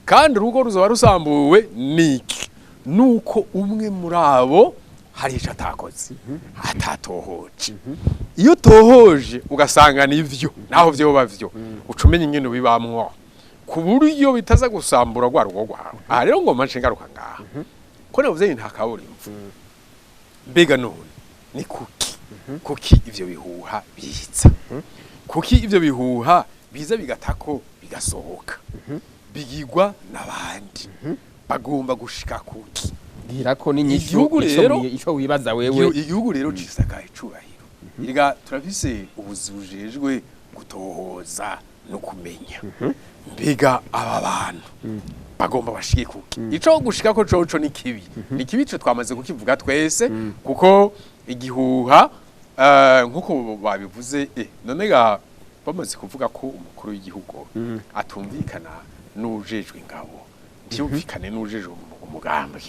kandi urugo ruzoba rusambuwe niki nuko umwe muri abo hari ico atakoze atatohoje iyo tohoje ugasanga nivyo naho vyo bavyo ucumenye ingene bibamwo ku buryo bitaza gusambura rwa rugo rwawe aha rero ngoma nshingaruka ngaha ko navuze nta kaburimbo mbega none ni kuki ivyo bihuha bihitsa kuki ivyo bihuha biza bigatako bigasohoka bigirwa n'abandi bagomba gushika kuki gira ko n'inyishu ico wibaza wewe igihugu rero cisakaye cubahiro iriga turafise ubuzujejwe gutohoza no kumenya mbega aba bantu bagomba bashike kuki ico gushika ko coco ni kibi co twamaze kukivuga twese kuko igihuha nkuko babivuze none ga bamaze kuvuga ko umukuru w'igihugu atumvikana n'ujejwe ingabo ntiyumvikane n'ujejwe umugambwe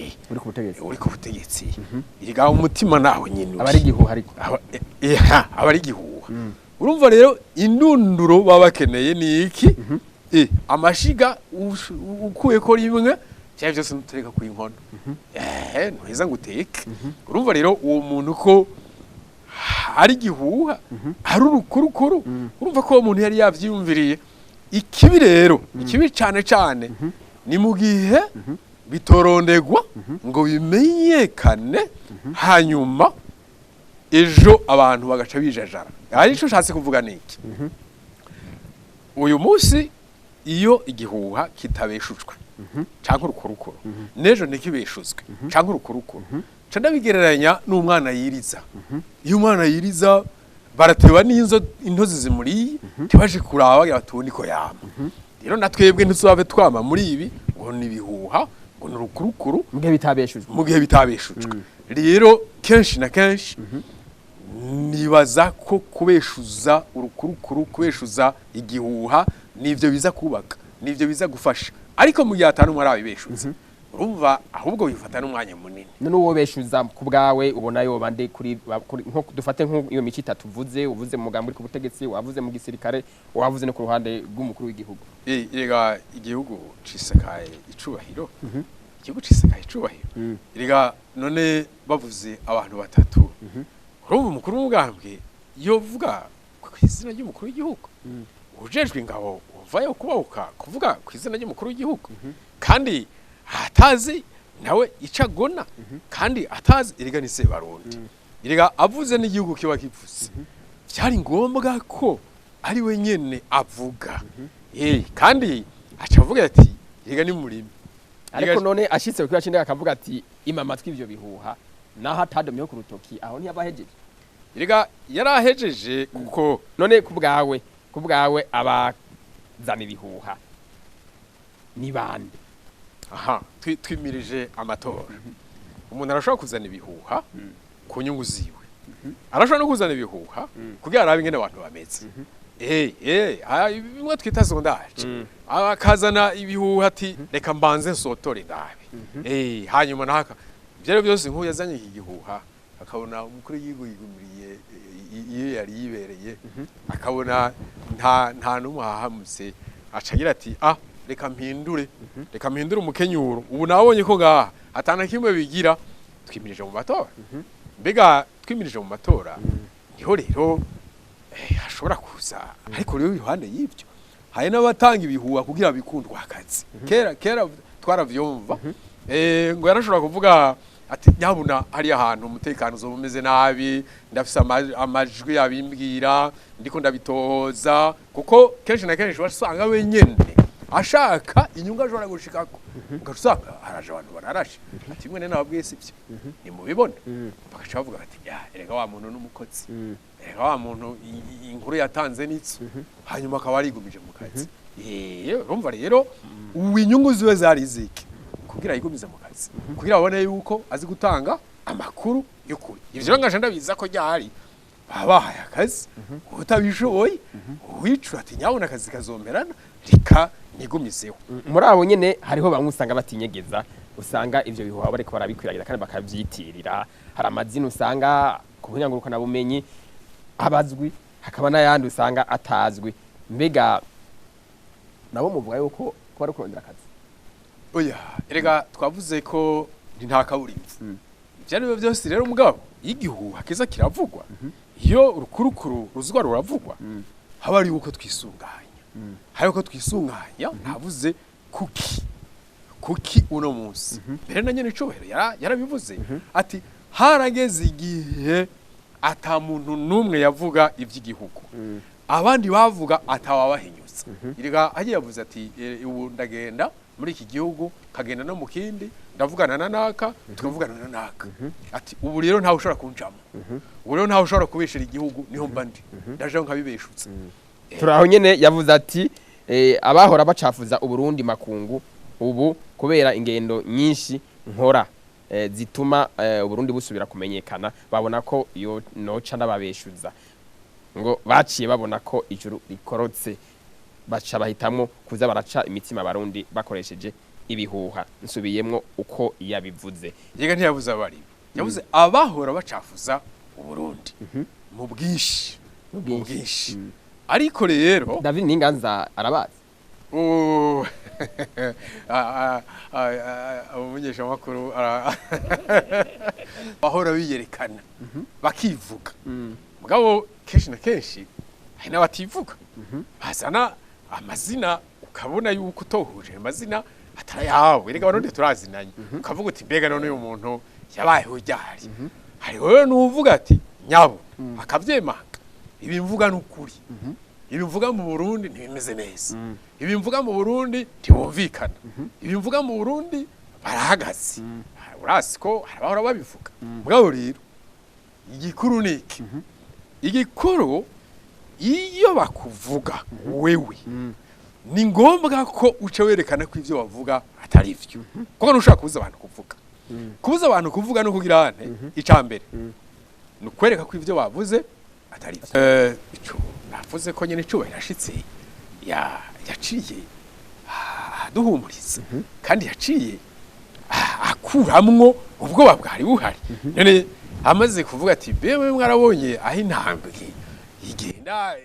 uri ku butegetsi iriga umutima naho nyine abari igihuha ariko abari igihuha urumva rero indunduro babakeneye ni iki amashiga ukuye ko rimwe cyane byose nutereka ku inkono ntuheza ngo uteke urumva rero uwo muntu ko ari igihuha ari urukurukuru urumva ko uwo muntu yari yavyiyumviriye ikibi rero ikibi cyane cyane ni mu gihe bitorondegwa ngo bimenyekane hanyuma ejo abantu bagaca bijajara ari ico shatse kuvuga niki uyu munsi iyo igihuha kitabeshutswe canke urukurukuru nejo ntikibeshuzwe canke urukurukuru ca ndabigereranya n'umwana yiriza iyo umwana yiriza baratewa n'inzo intozi zimuriye tibaje kuraba bagira batundi ko yama rero natwebwe ntituzave twama muri ibi ngo ni ibihuha ngo ni urukurukuru mu gihe bitabeshujwe mu gihe bitabeshujwe rero kenshi na kenshi nibaza ko kubeshuza urukurukuru kubeshuza igihuha nivyo biza kubaka nivyo biza gufasha ariko mu gihe atanu mwari abibeshuza urumva ahubwo bifata n'umwanya munini none uwo beshuza ku bwawe ubona yo bande kuri nko dufate nko iyo mici itatu uvuze mu mugambi uri ku butegetsi wavuze mu gisirikare wavuze no ku ruhande rw'umukuru w'igihugu rega igihugu cisakaye icubahiro igihugu cisakaye icubahiro rega none bavuze abantu batatu urumva umukuru w'umugambwe yovuga ku izina ry'umukuru w'igihugu ujejwe ingabo uvayo kubahuka kuvuga ku izina ry'umukuru w'igihugu kandi atazi nawe icagona kandi atazi erega ni Sebarundi erega avuze n'igihugu kiba kivuze byari ngombwa ko ari we nyene avuga kandi acavuga ati erega ni murimi ariko none ashitse ku kibacinde akavuga ati imama tw'ivyo bihuha naho atadomye ku rutoki aho ntiyabahejeje erega yarahejeje kuko none ku bwawe abazana ibihuha ni bande aha twimirije amatora umuntu arashobora kuzana ibihuha ku nyungu ziwe arashobora no kuzana ibihuha kugira arabe ingene abantu bameze bimwe twita sondage akazana ibihuha ati reka mbanze nsotore ndabe hanyuma naka byero byose nk'uyu yazanye iki gihuha akabona umukuru w'igihugu yigumiriye iyo yari yibereye akabona nta n'umwe ahahamutse acagira ati reka mpindure umukenyuro ubu nabonye ko ngaha atana kimwe bigira twimirije mu matora mbega twimirije mu matora niho rero hashobora kuza ariko rero iruhande y'ibyo hari n'abatanga ibihuha kugira bikundwa akazi kera twaravyumva ngo yarashobora kuvuga ati nyabuna hari ahantu umutekano zo bumeze nabi ndafise amajwi yabimbwira ndiko ndabitohoza kuko kenshi na kenshi wasanga wenyene ashaka inyungu ashobora gushikako ugasanga haraje abantu bararashe ati mwe nababwiye sivyo ni mubibona bakaca bavuga ati erega wa muntu n'umukozi erega wa muntu inkuru yatanze nitso hanyuma akaba arigumije mu kazi urumva rero inyungu ziwe zari ziki kugira yigumize mu kazi kugira abone yuko azi gutanga amakuru y'ukuri ivyo ngasha ndabiza ko ryari babahaye akazi utabishoboye wicura ati nyabona akazi kazomperana reka nigumizeho muri abo nyene hariho bamwe usanga batinyegeza usanga ivyo bihuha bariko barabikwiragira kandi bakavyitirira hari amazina usanga ku buhinganguruka na bumenyi abazwi hakaba n'ayandi usanga atazwi mbega nabo muvuga yuko bari kurondera akazi oya erega twavuze ko nta kaburimbo byari byose rero mugabo igihuha kiza kiravugwa iyo urukurukuru ruzwa ruravugwa haba ari uko twisunganya hari uko twisunganya ntavuze kuki uno munsi mbere na nyene icubahiro yarabivuze ati harageze igihe ata muntu numwe yavuga ivy'igihugu abandi bavuga atawabahinyutsa irega agiye yavuze ati ubu ndagenda muri iki gihugu kagenda no mu kindi ndavugana na naka tukavugana na naka ati ubu rero ntawe ushobora kunjamo ubu rero ntawe ushobora kubeshera igihugu niho mbandi ndaje nkabibeshutse turaho nyene yavuze ati abahora bacafuza uburundi makungu ubu kubera ingendo nyinshi nkora zituma uburundi busubira kumenyekana babona ko iyo noca n'ababeshuza ngo baciye babona ko ijuru rikorotse baca bahitamwo kuza baraca imitima abarundi bakoresheje ibihuha nsubiyemwo uko yabivuze yega ntiyavuze abari yavuze abahora bacafuza uburundi mu bwinshi ariko rero David Ninganza arabazi umumenyesha makuru bahora biyerekana bakivuga mugabo kenshi na kenshi hari n'abativuga bazana amazina ukabona yuko utohuje amazina atarayawe rega baronde turazinanye ukavuga uti mbega none uyu muntu yabayeho ryari hari wowe nuvuga ati nyabo akavyemanga ibi mvuga n'ukuri ibi mvuga mu Burundi ntibimeze neza ibi mvuga mu Burundi ntibumvikana ibi mvuga mu Burundi barahagaze urasi ko harabahora babivuga mugabo rero igikuru niki igikuru iyo bakuvuga wewe ni ngombwa ko uca werekana ko ivyo bavuga atari ivyo kuko ntushaka kubuza abantu kuvuga kubuza abantu kuvuga no kugira ante icambere ni ukwereka ko ivyo bavuze atari ivyo ico bavuze ko nyene ico yashitse yaciye duhumuriza kandi yaciye akuramwo ubwoba bwari buhari none amaze kuvuga ati bewe mwarabonye aho intambwe igenda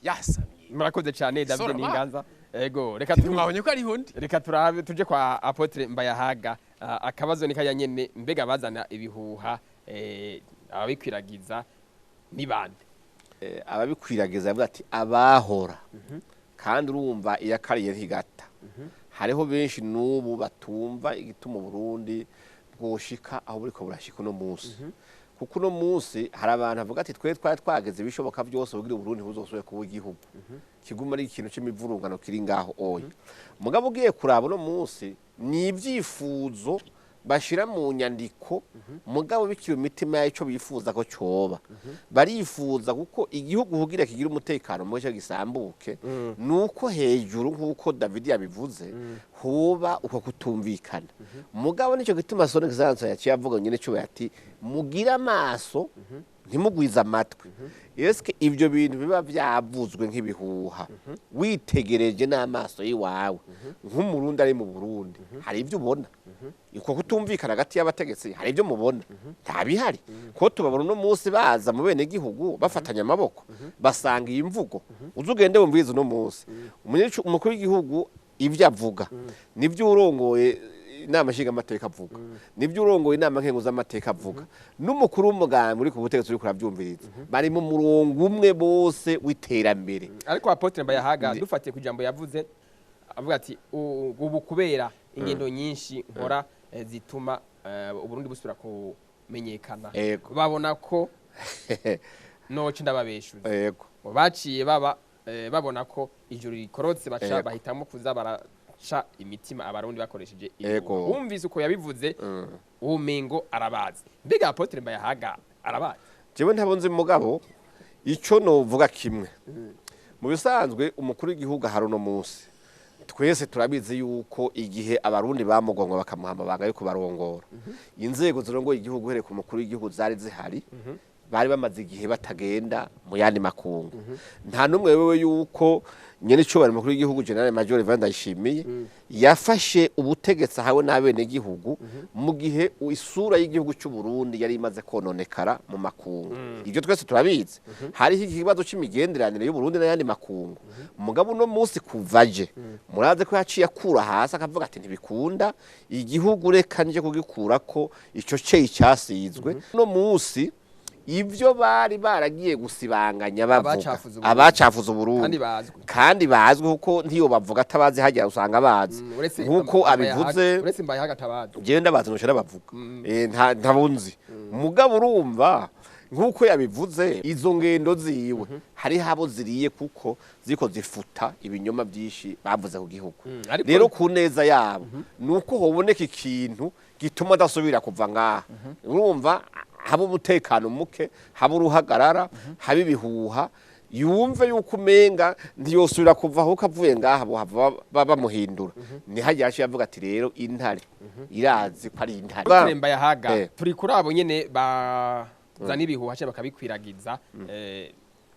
yasamye. Murakoze cyane David Ninganza. Ego reka mwabonye ko ari hundi reka turabe tuje kwa Apotre Mbayahaga. Akabazo nikaya nyene mbega bazana ibihuha ababikwiragiza ni bande? Ababikwiragiza bavuga ati abahora kandi urumva iyakariye ntigata hariho benshi n'ubu batumva igituma Burundi bwoshika aho buriko burashika no munsi kuko no munsi hari abantu bavuga ati twe twageze bishoboka byose kugira Burundi buzosoye kuba igihugu kiguma ari ikintu c'imivurungano kiri ngaho oya mugabo ugiye kuraba no munsi ni ivyifuzo bashira mu nyandiko mugabo bikiro mitima yaco bifuza ko coba barifuza kuko igihugu kugira kigira umutekano mwe gisambuke nuko hejuru nkuko David yabivuze hoba uko kutumvikana mugabo nico gituma Sonic Zanzo yaciye avuga nyene cyo yati mugira amaso ntimugwiza amatwi eske ivyo bintu biba vyavuzwe nk'ibihuha witegereje n'amaso yiwawe nk'umurundi ari mu Burundi hari ivyo ubona uko kutumvikana hagati y'abategetsi hari ivyo mubona ntabihari ko tubabona no munsi baza mu bene gihugu bafatanya amaboko basanga iyi mvugo uzugende bumviza no munsi umukuru w'igihugu ivyo avuga nivyo urongoye inama nshinga amateka avuga nivyo urongoye inama nkenguza amateka avuga n'umukuru w'umugambi uri ku butegetsi uri kuravyumviriza bari mu murongo umwe bose witerambere. Ariko Apotre Mbayahaga dufatiye ku jambo yavuze avuga ati ubu kubera ingendo nyinshi nkora zituma Uburundi busubira kumenyekana babona ko noce ndababeshuza yego baciye babona ko ijuru rikorotse baca bahitamo kuza baraca imitima Abarundi bakoresheje yego wumvise uko yabivuze umengo arabazi mbega Apotre Mbayahaga arabazi jewe ntabonze mugabo ico novuga kimwe mu bisanzwe umukuru w'igihugu haruno munsi twese turabizi yuko igihe Abarundi bamugongwa bakamuhamba banga yuko barongora inzego zirongoye igihugu here ku mukuru w'igihugu zari zihari bari bamaze igihe batagenda mu yandi makungu nta numwe wewe yuko nyene cyo bari mukuru w'igihugu General Major Vanda Ishimiye yafashe ubutegetsi hawe n'abene gihugu mu gihe isura y'igihugu cy'u Burundi yari imaze kononekara mu makungu ivyo twese turabizi hari ikibazo c'imigenderanire y'u Burundi n'ayandi makungu mugabo no munsi kuvaje muraze ko yaciye akura hasi akavuga ati ntibikunda igihugu reka nje kugikurako ico ceyi cyasizwe no munsi ivyo bari baragiye gusibanganya bavuga abacafuza Burundi kandi bazwi kuko ntiyo bavuga atabazi hajya usanga bazi nkuko abivuze uretse Mbayahaga atabazi genda bazi no bavuga ntabunzi mugabo urumva nkuko yabivuze izo ngendo ziwe hari habo ziriye kuko ziko zifuta ibinyoma byinshi bavuze ku gihugu rero ku neza yabo nuko hoboneka ikintu gituma adasubira kuva ngaha urumva haba umutekano muke haba uruhagarara haba ibihuha yumve yuko umenga ntiyosubira kuva aho kavuye ngaha bamuhindura ni hajya yavuga ati rero intare irazi ko ari intare Mbayahaga turi kuri abo nyene bazana ibihuha cyo bakabikwiragiza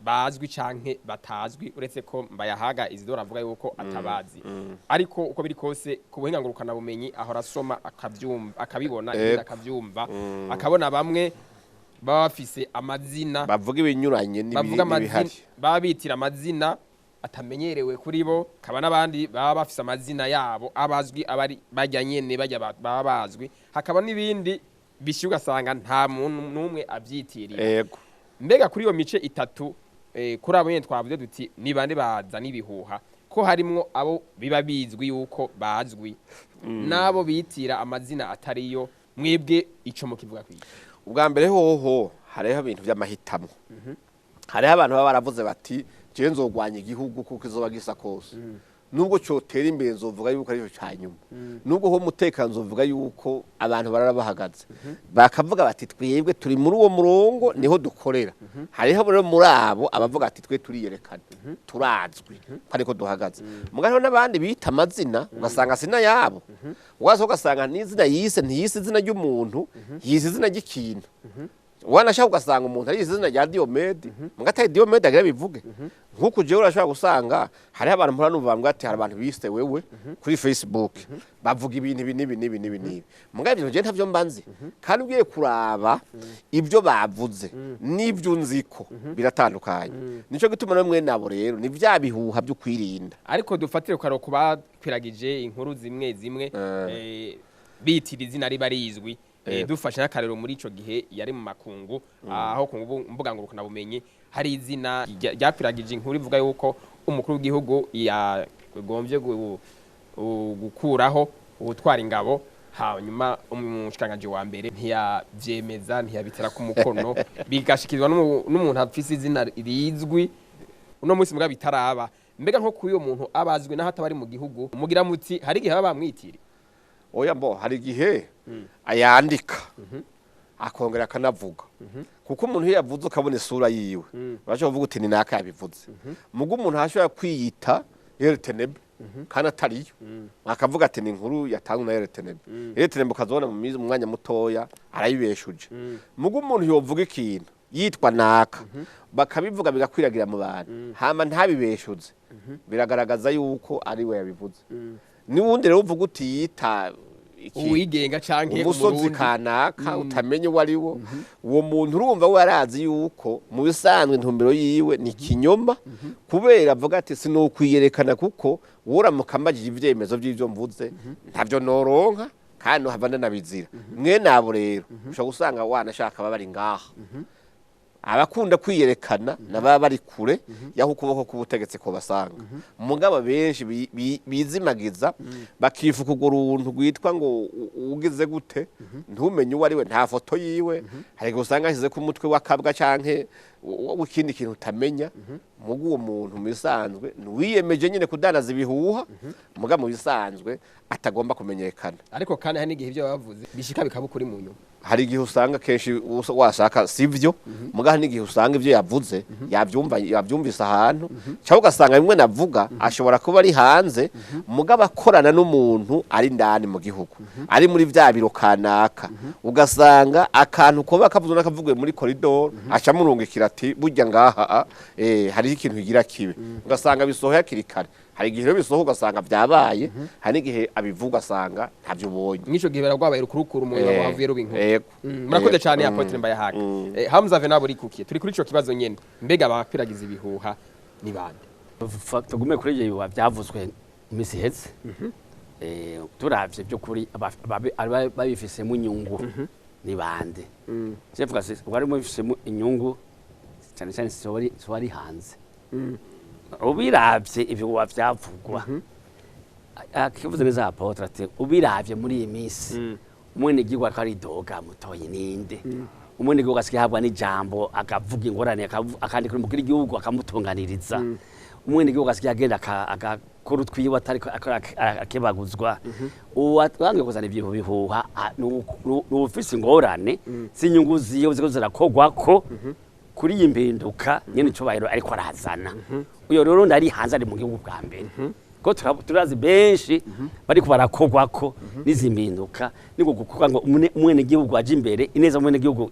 bazwi canke batazwi uretse ko Mbayahaga Isidore avuga yuko atabazi ariko uko biri kose ku buhinga ngurukana bumenyi aho rasoma akavyumva akabibona akavyumva akabona bamwe bafise amazina bavuga ibinyuranye n'ibihari babitira amazina atamenyerewe kuri bo kaba nabandi baba bafise amazina yabo abazwi abari bajya nyene bajya baba bazwi hakaba nibindi bishyuga sanga nta muntu numwe avyitiriye mbega kuri iyo mice itatu kuri abo nyene twavuze duti ni bande baza nibihuha ko harimwo abo biba bizwi yuko bazwi nabo bitira amazina atariyo mwebwe ico mu kivuga kwiye ubwa mbere hoho hariho ibintu by'amahitamo hariho abantu baba baravuze bati je nzogwanya igihugu kuko izoba gisa kose nubwo cyotera imbere nzovuga yuko ari cyo cyanyuma nubwo ho umutekano nzovuga yuko abantu barabahagaze bakavuga bati twebwe turi muri uwo murongo niho dukorera hariho rero muri abo abavuga ati twe turiyerekana turazwi ariko duhagaze mugabo n'abandi bita amazina ugasanga sina yabo ugasanga n'izina yise ntiyise izina ry'umuntu yise izina ry'ikintu wanashaka ugasanga umuntu ari izina rya Diomede mugataye Diomede agira bivuge nkuko je urashaka gusanga hari abantu mpora numva ngo ati hari abantu biste wewe kuri Facebook bavuga ibintu nibi mugabo ibintu je ntavyo mbanzi kandi ugiye kuraba ibyo bavuze n'ibyo nziko biratandukanye nico gituma no mwe nabo rero ni vya bihuha byo kwirinda ariko dufatire ko bakwiragije inkuru zimwe bitira izina riba rizwi dufasha n'akarero muri ico gihe yari mu makungu aho ku mbuga ngurukana bumenyi hari izina ryapiragije inkuru ivuga yuko umukuru w'igihugu yagombye gukuraho ubutwara ingabo hanyuma umushikanganje wa mbere ntiyavyemeza ntiyabitera ku mukono bigashikirizwa n'umuntu afise izina rizwi uno munsi muga bitaraba mbega nko kuyo muntu abazwe naho atabari mu gihugu mugira muti hari igihe baba bamwitiri oya mbo hari igihe ayandika akongera akanavuga kuko umuntu iyo yavuze ukabona isura yiwe baje kuvuga uti ni naka yabivuze mugo umuntu hashobora kwiyita Yertenebe kandi atariyo akavuga ati ni inkuru yatangwa na Yertenebe ukazobona mu mwanya mutoya arayibeshuje mugo umuntu yovuga ikintu yitwa naka bakabivuga bigakwiragira mu bantu hama ntabibeshuze biragaragaza yuko ari we yabivuze ni wundi rero uvuga uti yita uwigenga canke umusozi kanaka utamenye wari wo uwo muntu urumva we arazi yuko mu bisanzwe ntumbero yiwe ni kinyoma kubera avuga ati sinokwiyerekana kuko woramukambagije ivyemezo by'ivyo mvuze ntavyo noronka kandi havana nabizira mwe nabo rero ushaka gusanga wanashaka bari ngaha abakunda kwiyerekana nababa bari kure yaho ukuboko kubutegetse ko basanga mugabo benshi bizimagiza bakifuka uruntu gwitwa ngo ugize gute ntumenye uwo ari we nta foto yiwe hari gusanga ashyize ku mutwe wakabwa canke w'ikindi kintu utamenya mugo uwo muntu misanzwe nwiyemeje nyine kudanaza ibihuha muga mu bisanzwe atagomba kumenyekana ariko kandi hari n'igihe ibyo bavuze bishika bikabukuri mu nyuma hari igihe usanga kenshi washaka sivyo muga hari n'igihe usanga ivyo yavuze yavyumvisa ahantu cyangwa ugasanga bimwe navuga ashobora kuba ari hanze muga bakorana n'umuntu ari ndani mu gihugu ari muri vya biro kanaka ugasanga akantu ko bakavuze nakavugiye muri corridor aca murungikira ati burya ngaha hari ikintu higira kibe ugasanga bisohoye kirikare hari igihe bisoho ugasanga byabaye hari n'igihe abivuga asanga ntavyo ubonye mwico gihe baragwabaye rukurukuru umuntu wavuye rubinko murakoze cyane Apotre Mbayahaga Hamza Venabo uri Kuki turi kuri ico kibazo nyene mbega bakwiragiza ibihuha ni bande tugume kuri ibyo bihuha byavuzwe imisi heze turavye byo kuri babifisemo inyungu ni bande jevuga se ubari mu bifisemo inyungu cyane cyane sori hanze ubiravye ibihuha byavugwa akivuze neza Apotre ati ubiravye muri iyi misi umwene gihugu akari doga mutoyi ninde umwene gihugu asikihabwa n'ijambo akavuga ingorane akandika umukuru igihugu akamutunganiriza umwene gihugu asikiyagenda akakora utwiwe atari akebaguzwa uwangiye kuzana ibyo bihuha n'ufise ingorane z'inyungu ziyo ziko zirakogwako kuri iyi mbinduka nyene icubahiro ariko arazana uyo rero ndari hanze ari mu gihugu bwa mbere ko turazi benshi bari kubarakogwako n'izimpinduka niko kuvuga ngo umwene gihugu aje imbere ineza umwene gihugu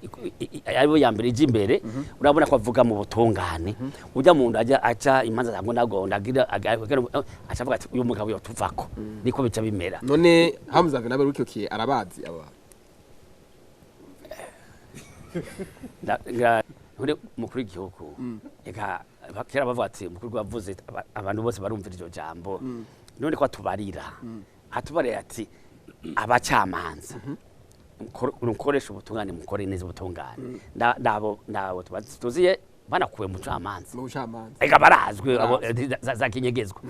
aribo ya mbere ije imbere urabona ko avuga mu butungane ujya mu ndaje aca imanza zango nagonda agira acavuga ati uyu mugabo yo tuvako niko bica bimera none Hamza Venabo rukiye arabazi aba uri mukuru w'igihugu eka kera bavuga ati mukuru wavuze abantu bose barumvira iryo jambo none ko atubarira atubarira ati abacamanza ukoresha ubutungane mukore neza ubutungane ndabo tuziye banakuwe mu camanza eka barazwe za kinyegezwa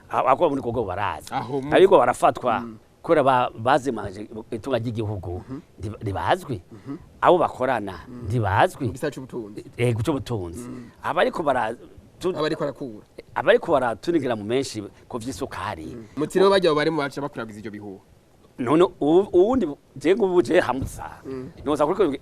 akora muri kogo barazi ariko barafatwa kora bazimanje itunga ry'igihugu ntibazwi abo bakorana ntibazwi gisacu butunzi guco butunzi aba ariko abariko arakura abariko baratunigira mu menshi ko vy'isukari mutiro bajya bari mu baca bakwiragiza ivyo bihuha none uwundi je ngubuje hamutsa noza kuri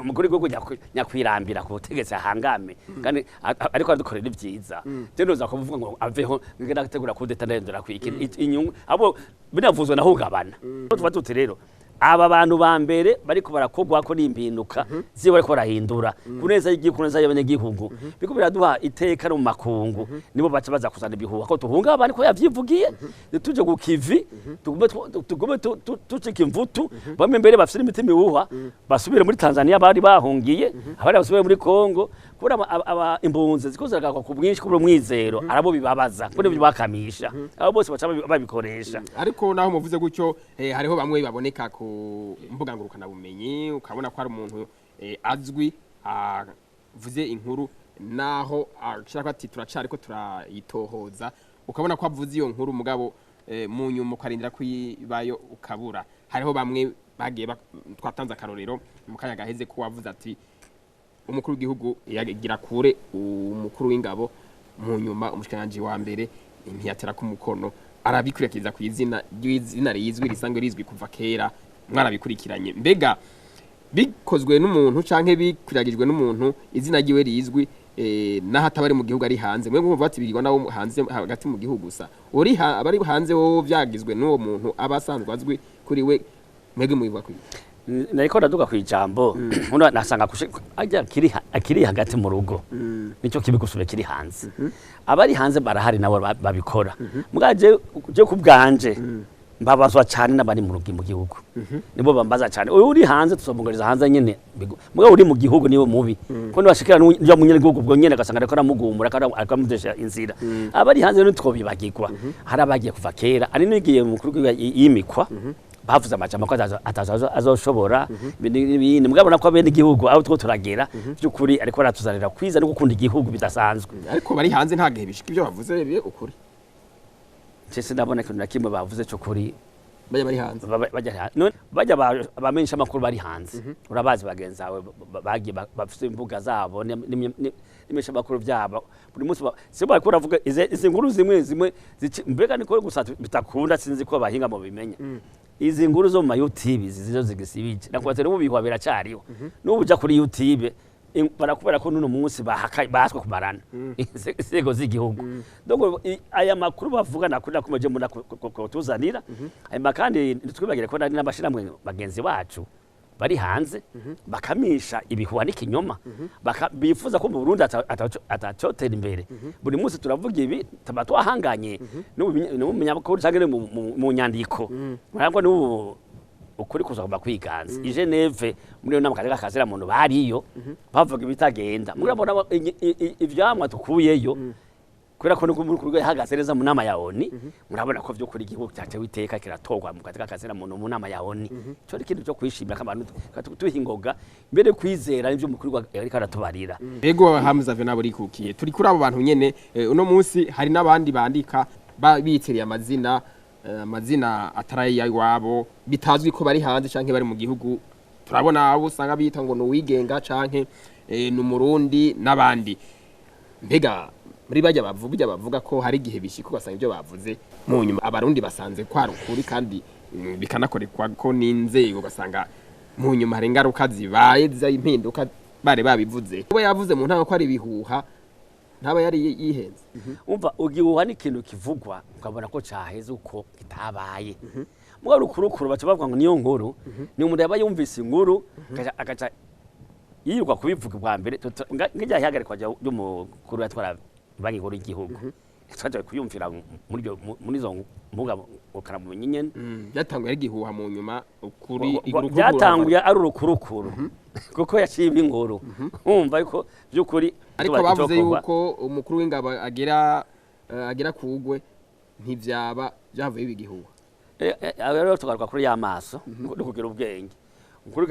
muguri gwo nyakwirambira ku butegetsi ahangame kandi ariko adukorera ivyiza je noza kuvuga ngo aveho ngenda gutegura kudeta ndendera kwiki inyungu abo binavuzwe nahugabana tuva tuti rero aba bantu ba mbere bariko barakogwa ko nimpinduka ziba bariko barahindura kuneza igikuneza y'abanyagihugu biko biraduha iteka no makungu nibo baca baza kuzana ibihuha ko tuhunga abandi ko yavyivugiye tuje gukivi tugume tucika imvutu bamwe mbere bafite imitima iwuha basubire muri Tanzania bari bahungiye abari basubire muri Kongo kubura aba imbunze zikozera ku bwinshi kubura mwizero arabo bibabaza kuri byo bakamisha abo bose baca babikoresha ariko naho muvuze gutyo hariho bamwe baboneka ku mbuga ngurukana bumenyi ukabona ko ari umuntu azwi avuze inkuru naho ashaka ati turacari ko turayitohoza ukabona ko avuze iyo nkuru mugabo mu nyuma ukarindira kwibayo ukabura hariho bamwe bagiye twatanze akarorero mu kanya gaheze ko wavuze ati umukuru w'igihugu yagira kure umukuru w'ingabo mu nyuma umushikiranganje wa mbere ntiyatera ku mukono arabikurikiza ku izina rizwi risanzwe rizwi kuva kera mwarabikurikiranye mbega bikozwe n'umuntu canke bikuragijwe n'umuntu izina giwe rizwi naho atabari mu gihugu ari hanze mwe mwumva bati birigwa nawo hanze hagati mu gihugu gusa uri abari hanze wo vyagizwe n'uwo muntu abasanzwe azwi kuri we mwege mubivuga kuri nariko ndaduga kwijambo uno nasanga ajya akiri hagati mu rugo nico kibigusube kiri hanze abari hanze barahari nabo babikora mugaje je kubganje mbabazwa cyane nabari mu rugi mu gihugu nibo bambaza cyane uri hanze tuzomugariza hanze nyene muga uri mu gihugu niwe mubi ko nibashikira n'yo munyene gihugu bwo nyene gasanga ariko aramugumura akamudesha inzira abari hanze no twobibagirwa harabagiye kuva kera ari nigiye mu kuru yimikwa bavuze amajambo ko azoshobora ibindi mugabona ko bene igihugu aho two turagera by'ukuri ariko aratuzanira kwiza no gukunda igihugu bidasanzwe ariko bari hanze nta gihe bishika ibyo bavuze bibe ukuri Chese ndabona ko nakimwe bavuze cyo kuri bajya bari hanze bajya abamenyesha amakuru bari hanze urabazi bagenzawe bagiye bafite imbuga zabo nimesha amakuru byabo buri munsi sebo ariko uravuga izi nkuru zimwe mbega niko gusa bitakunda sinzi ko bahinga mu bimenya izi nkuru zo mu YouTube zizo zigisibije nakwatera mu bihwa biracariho n'ubu uja kuri YouTube barakubera ko nuno munsi bahaswe kumarana insego z'igihugu donc aya makuru bavuga nakuri nakomeje mu tuzanira aya makandi twibagire ko nari n'abashiramwe bagenzi bacu bari hanze bakamisha ibihuha n'ikinyoma bifuza ko mu Burundi atacotera imbere buri munsi turavuga ibi tabatwahanganye n'umunyamakuru cyangwa mu nyandiko murabwo n'ubu ukuri kuzagomba kwiganza i Geneve muri nama kaje kakazira muntu bariyo bavuga ibitagenda murabona ivyamwa tukuyeyo kubera ko n'umuntu kurwe hagaze neza mu nama ya ONU murabona ko vyukuri igihugu cyatewe iteka kiratogwa mu kaje kakazira muntu mu nama ya ONU cyo ikintu cyo kwishimira k'abantu tuhingoga mbere kwizera ivyo mukuru ariko aratubarira ego Hamza Venabo rikukiye turi kuri abo bantu nyene uno munsi hari nabandi bandika bitiriye amazina ataraye yawabo bitazwi ko bari hanze canke bari mu gihugu turabona abo usanga bita ngo no wigenga canke n'umurundi nabandi mbega muri bajya bavuga ko hari gihe bishika ugasanga ibyo bavuze mu nyuma abarundi basanze kwari ukuri kandi bikanakorekwa ko n'inzego ugasanga mu nyuma hari ingaruka zibaye z'impinduka bare babivuze kuba yavuze mu ntanga ko ari bihuha ntaba yari yihenze umva ugihuha ni ikintu kivugwa ukabona ko caheze uko kitabaye mugabo rukurukuru baca bavuga ngo niyo nkuru ni umuntu yaba yumvise inkuru akaca yirirwa kubivuga bwa mbere ngijya ihagarikwa ry'umukuru yatwara banki nkuru y'igihugu twaje kuyumvira muri zo mbuga ukara mu nyene byatanguye ari gihuha mu nyuma ukuri byatanguye ari urukurukuru kuko yaciye inkuru umva yuko byukuri ariko bavuze yuko umukuru w'ingabo agera kugwe ntivyaba byavuye ibigihuha rero tugaruka kuri y'amaso no kugira ubwenge ukuri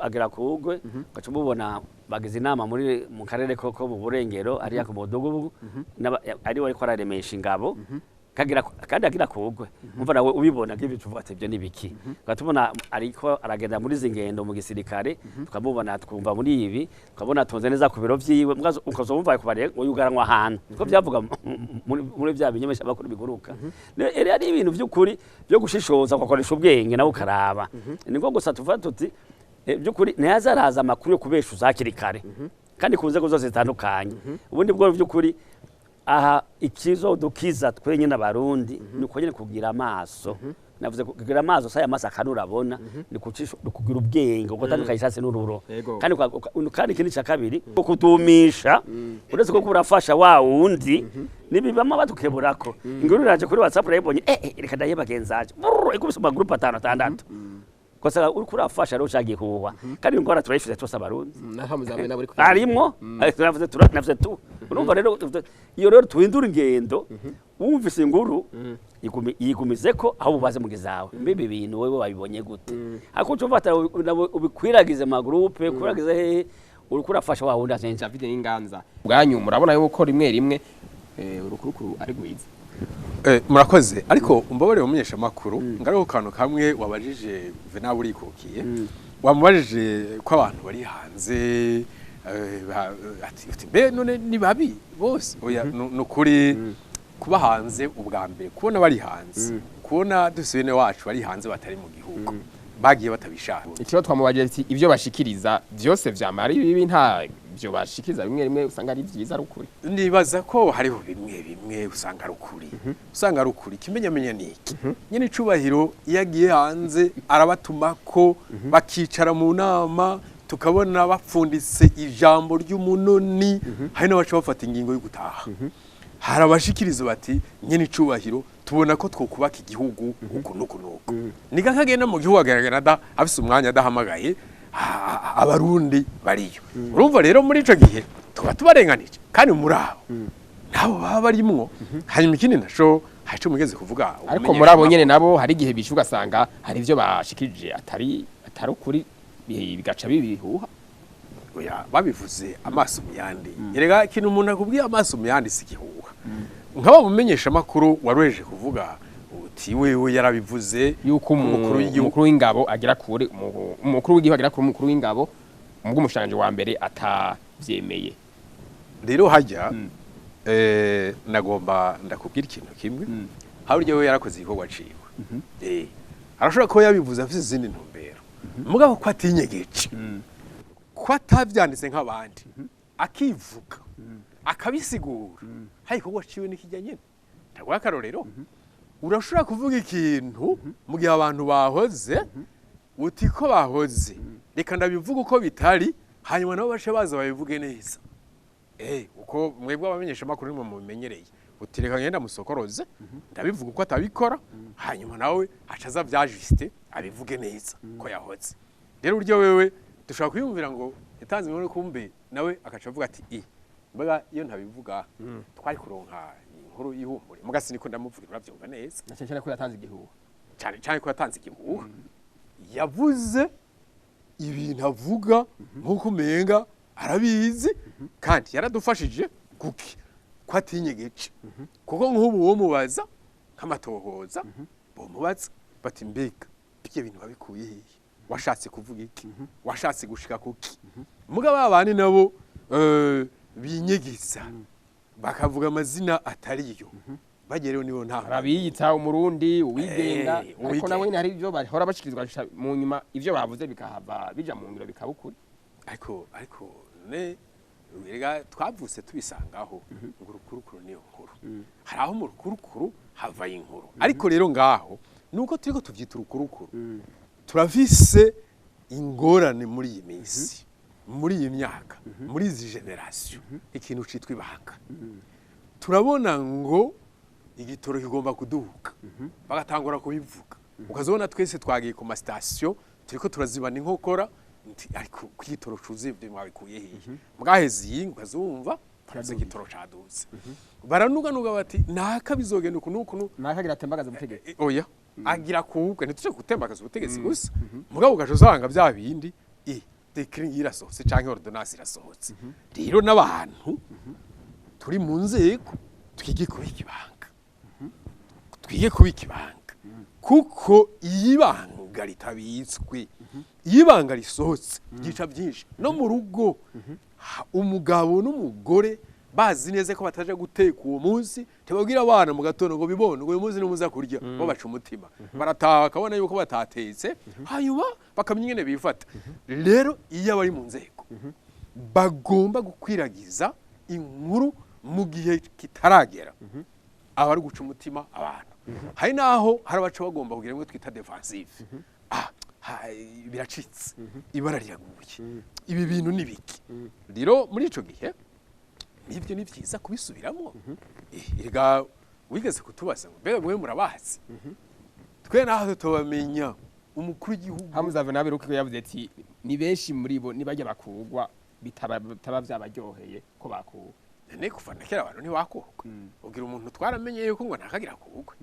agera kugwe gacu mubona bagize inama mu karere ko mu burengero ari ya ku mudugudu ari we ariko araremesha ingabo kandi agira kugwe umva nawe ubibona nk'ibyo tuvuga ati ibyo nibiki tubona ariko aragenda muri zingendo mu gisirikare tukamubona twumva muri ibi tukabona tonze neza ku biro vyiwe ukazumva kubare ngo yugaranwa ahantu ko byavuga muri bya binyemesha bakuru biguruka rero ari ibintu by'ukuri byo gushishoza kwakoresha ubwenge nawe ukaraba niko gusa tuvuga tuti by'ukuri ntiyazaraza amakuru yo kubesha uzakirikare kandi ku nzego zose zitandukanye ubundi bwo by'ukuri aha ikizo dukiza twenye n'abarundi ni uko nyene kugira amaso navuze kugira amaso saya amaso akanurabona ni kugira ubwenge uko tandukanye n'ururo kandi ikindi cya kabiri kudumisha uretse ko kurafasha wa wundi nibibama batukeburako inguru iraje kuri WhatsApp rayibonye reka ndaye bagenzaje ikubise mu group 5-6 kosa uri kurafasha rero cyagiye kuwa kandi ngora turayifite twose abarundi naho muzamwe nabo ariko arimo navuze tu urumva rero iyo rero tuhindura ingendo wumvise inguru yigumize ko aho bubaze mugizawe mbibi bintu wewe wabibonye gute ako cyo ubikwiragize ma groupe kwiragize he uri kurafasha wa wundi azenja David n'inganza bwanyu murabona yuko rimwe urukurukuru ari gwiza murakoze ariko umbabarire umunyesha makuru ngariho kantu kamwe wabajije Vena buri Kukiye wamubajije ko abantu bari hanze ati be none ni babi bose oya nukuri kuba hanze ubwa mbere kubona bari hanze kubona dusubene wacu bari hanze batari mu gihugu bagiye batabishaka ikibazo twamubajije ati ibyo bashikiriza byose vyamara ibi nta byo bashikiriza bimwe usanga ari byiza ari ukuri nibaza ko hariho bimwe usanga ari ukuri usanga ari ukuri kimenyamenya niki nyene icubahiro yagiye hanze arabatuma ko bakicara mu nama tukabona bapfunditse ijambo ry'umunoni hari n'abaca bafata ingingo yo gutaha hari abashikirizo bati nyene icubahiro tubona ko twokubaka igihugu uko nuko niga kagenda mu gihugu agaragara afise umwanya adahamagaye abarundi bariyo urumva rero muri ico gihe tubarenganije kandi muri abo nabo baba barimwo hanyuma ikindi nasho haco mugeze kuvuga ariko muri abo nyene nabo hari igihe bishuka sanga hari ivyo bashikirije atari ukuri bigaca bibihuha oya babivuze amaso muyandi erega ikintu umuntu akubwiye amaso muyandi si gihuha nkaba mumenyesha makuru wareje kuvuga uti wewe yarabivuze yuko umukuru w'ingabo agira kure umukuru w'igihugu agira kure umukuru w'ingabo ubwo umushanje wa mbere atavyemeye rero hajya nagomba ndakubwira ikintu kimwe haburyo we yarakoze igikorwa ciwe arashobora ko yabivuze afite izindi ntumbero mugabo ko atinyegeje ko atavyanditse nk'abandi akivuga akabisigura hari igikorwa ciwe nikijya nyene ndagwa akarorero urashobora kuvuga ikintu mu gihe abantu bahoze uti ko bahoze reka ndabivuga uko bitari hanyuma nabo bace baza babivuge neza uko mwebwe abamenyesha makuru nimwe mubimenyereye uti reka ngenda musokoroze ndabivuga uko atabikora hanyuma nawe acaza vyajiste abivuge neza ko yahoze rero uryo wewe dushobora kwiyumvira ngo yatanze inkuru kumbe nawe akaca avuga ati mbaga iyo ntabivuga twari kuronka inkuru y'ihumure mugasi niko ndamuvuga uravyumva neza cyane ko yatanze igihuha cyane ko yatanze igihuha yavuze ibintu avuga nkuko umenga arabizi kandi yaradufashije kuki ko atinyegeje kuko nk'ubu wo mubaza nk'amatohoza bo mubaza bati mbega bije bintu babikuye hehe washatse kuvuga iki washatse gushika kuki muga babandi nabo binyegiza bakavuga amazina atariyo bagerewe nibo nta arabiyita umurundi uwigenga ariko nawe hari ibyo bahora bashikirizwa mu nyuma ivyo bavuze bikahava bija mu ngiro bikabukuri ariko ne erega twavuse tubisangaho ngo rukurukuru niyo nkuru hari aho mu rukurukuru hava inkuru ariko rero ngaho nuko turiko tuvyita rukurukuru turavise ingorane muri iyi minsi muri iyi myaka muri izi generation ikintu citwa ibanga turabona ngo igitoro kigomba kuduhuka bagatangura kubivuga ukazobona twese twagiye ku ma station turiko turazibana inkokora ariko kwitoro cuze byo mwabikuye hehe mugaheze iyi ukazumva turaze igitoro caduze baranuga bati naka bizogenda ukuntu nakagira tembagaza ubutegetsi oya agira kuubwe ntituje gutembagaza ubutegetsi gusa mugabo ugaje usanga bya bindi decree irasohotse canke ordonnance irasohotse rero n'abantu turi mu nzego twige kubika ibanga twige kubika ibanga kuko iyi banga ritabitswe iyi banga risohotse gica byinshi no mu rugo umugabo n'umugore bazi neza ko bataje guteka uwo munsi tebabwira abana mu gatondo ngo bibone ngo uyu munsi nimuza kurya babaca umutima barataha kabona yuko batatetse hanyuma bakamenya ingene bifata rero iyo abari mu nzego bagomba gukwiragiza inkuru mu gihe kitaragera aba ari guca umutima abantu hari naho hari abaca bagomba kugira ngo twita defensive biracitse ibara ryaguye ibi bintu ni biki rero muri ico gihe nibyo ni byiza kubisubiramo erega wigeze kutubaza ngo mbega mwe murabazi twe naho tutobamenya umukuru w'igihugu Hamuzave nabe ruko yavuze ati ni benshi muri bo nibajya bakugwa bitaba byabaryoheye ko bakuwe ne kuva nakera abantu ntiwakuka ugira umuntu twaramenye yuko ngo nakagira kugwe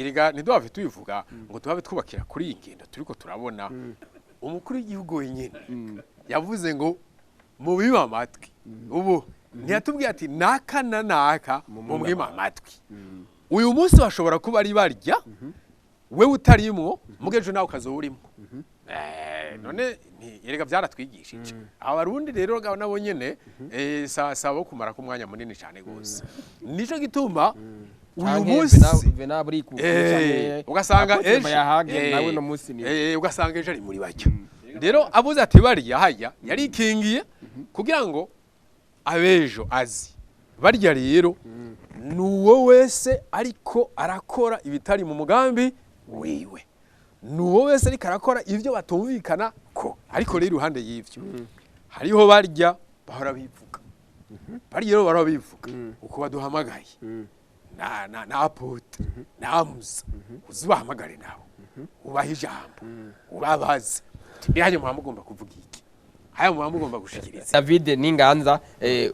erega ntiduhave tubivuga ngo tubabe twubakira kuri iyi ngendo turiko turabona umukuru w'igihugu wenyine yavuze ngo mu biba amatwi ubu ntiyatubwiye ati naka na naka mu mwima amatwi uyu munsi bashobora kuba ari barya we utarimwo mugejo nawe ukazoba urimo none erega byaratwigishije abarundi rero nabo nyene sabo kumara ku mwanya munini cyane gose nico gituma uyu munsi ugasanga ugasanga ejo ari muri bajya rero abuze ati barya haya yari ikingiye kugira ngo abejo azi barya rero nuwo wese ariko arakora ibitari mu mugambi wiwe nuwo wese ariko arakora ivyo batumvikana ko ariko rero iruhande y'ivyo hariho barya bahora bivuga bari rero bahora bivuga uko baduhamagaye na apote na amuza uzibahamagare nawe ubaha ijambo ubabaze bihaje muhamwe ugomba kuvuga iki haya muhamwe ugomba gushikiriza David Ninganza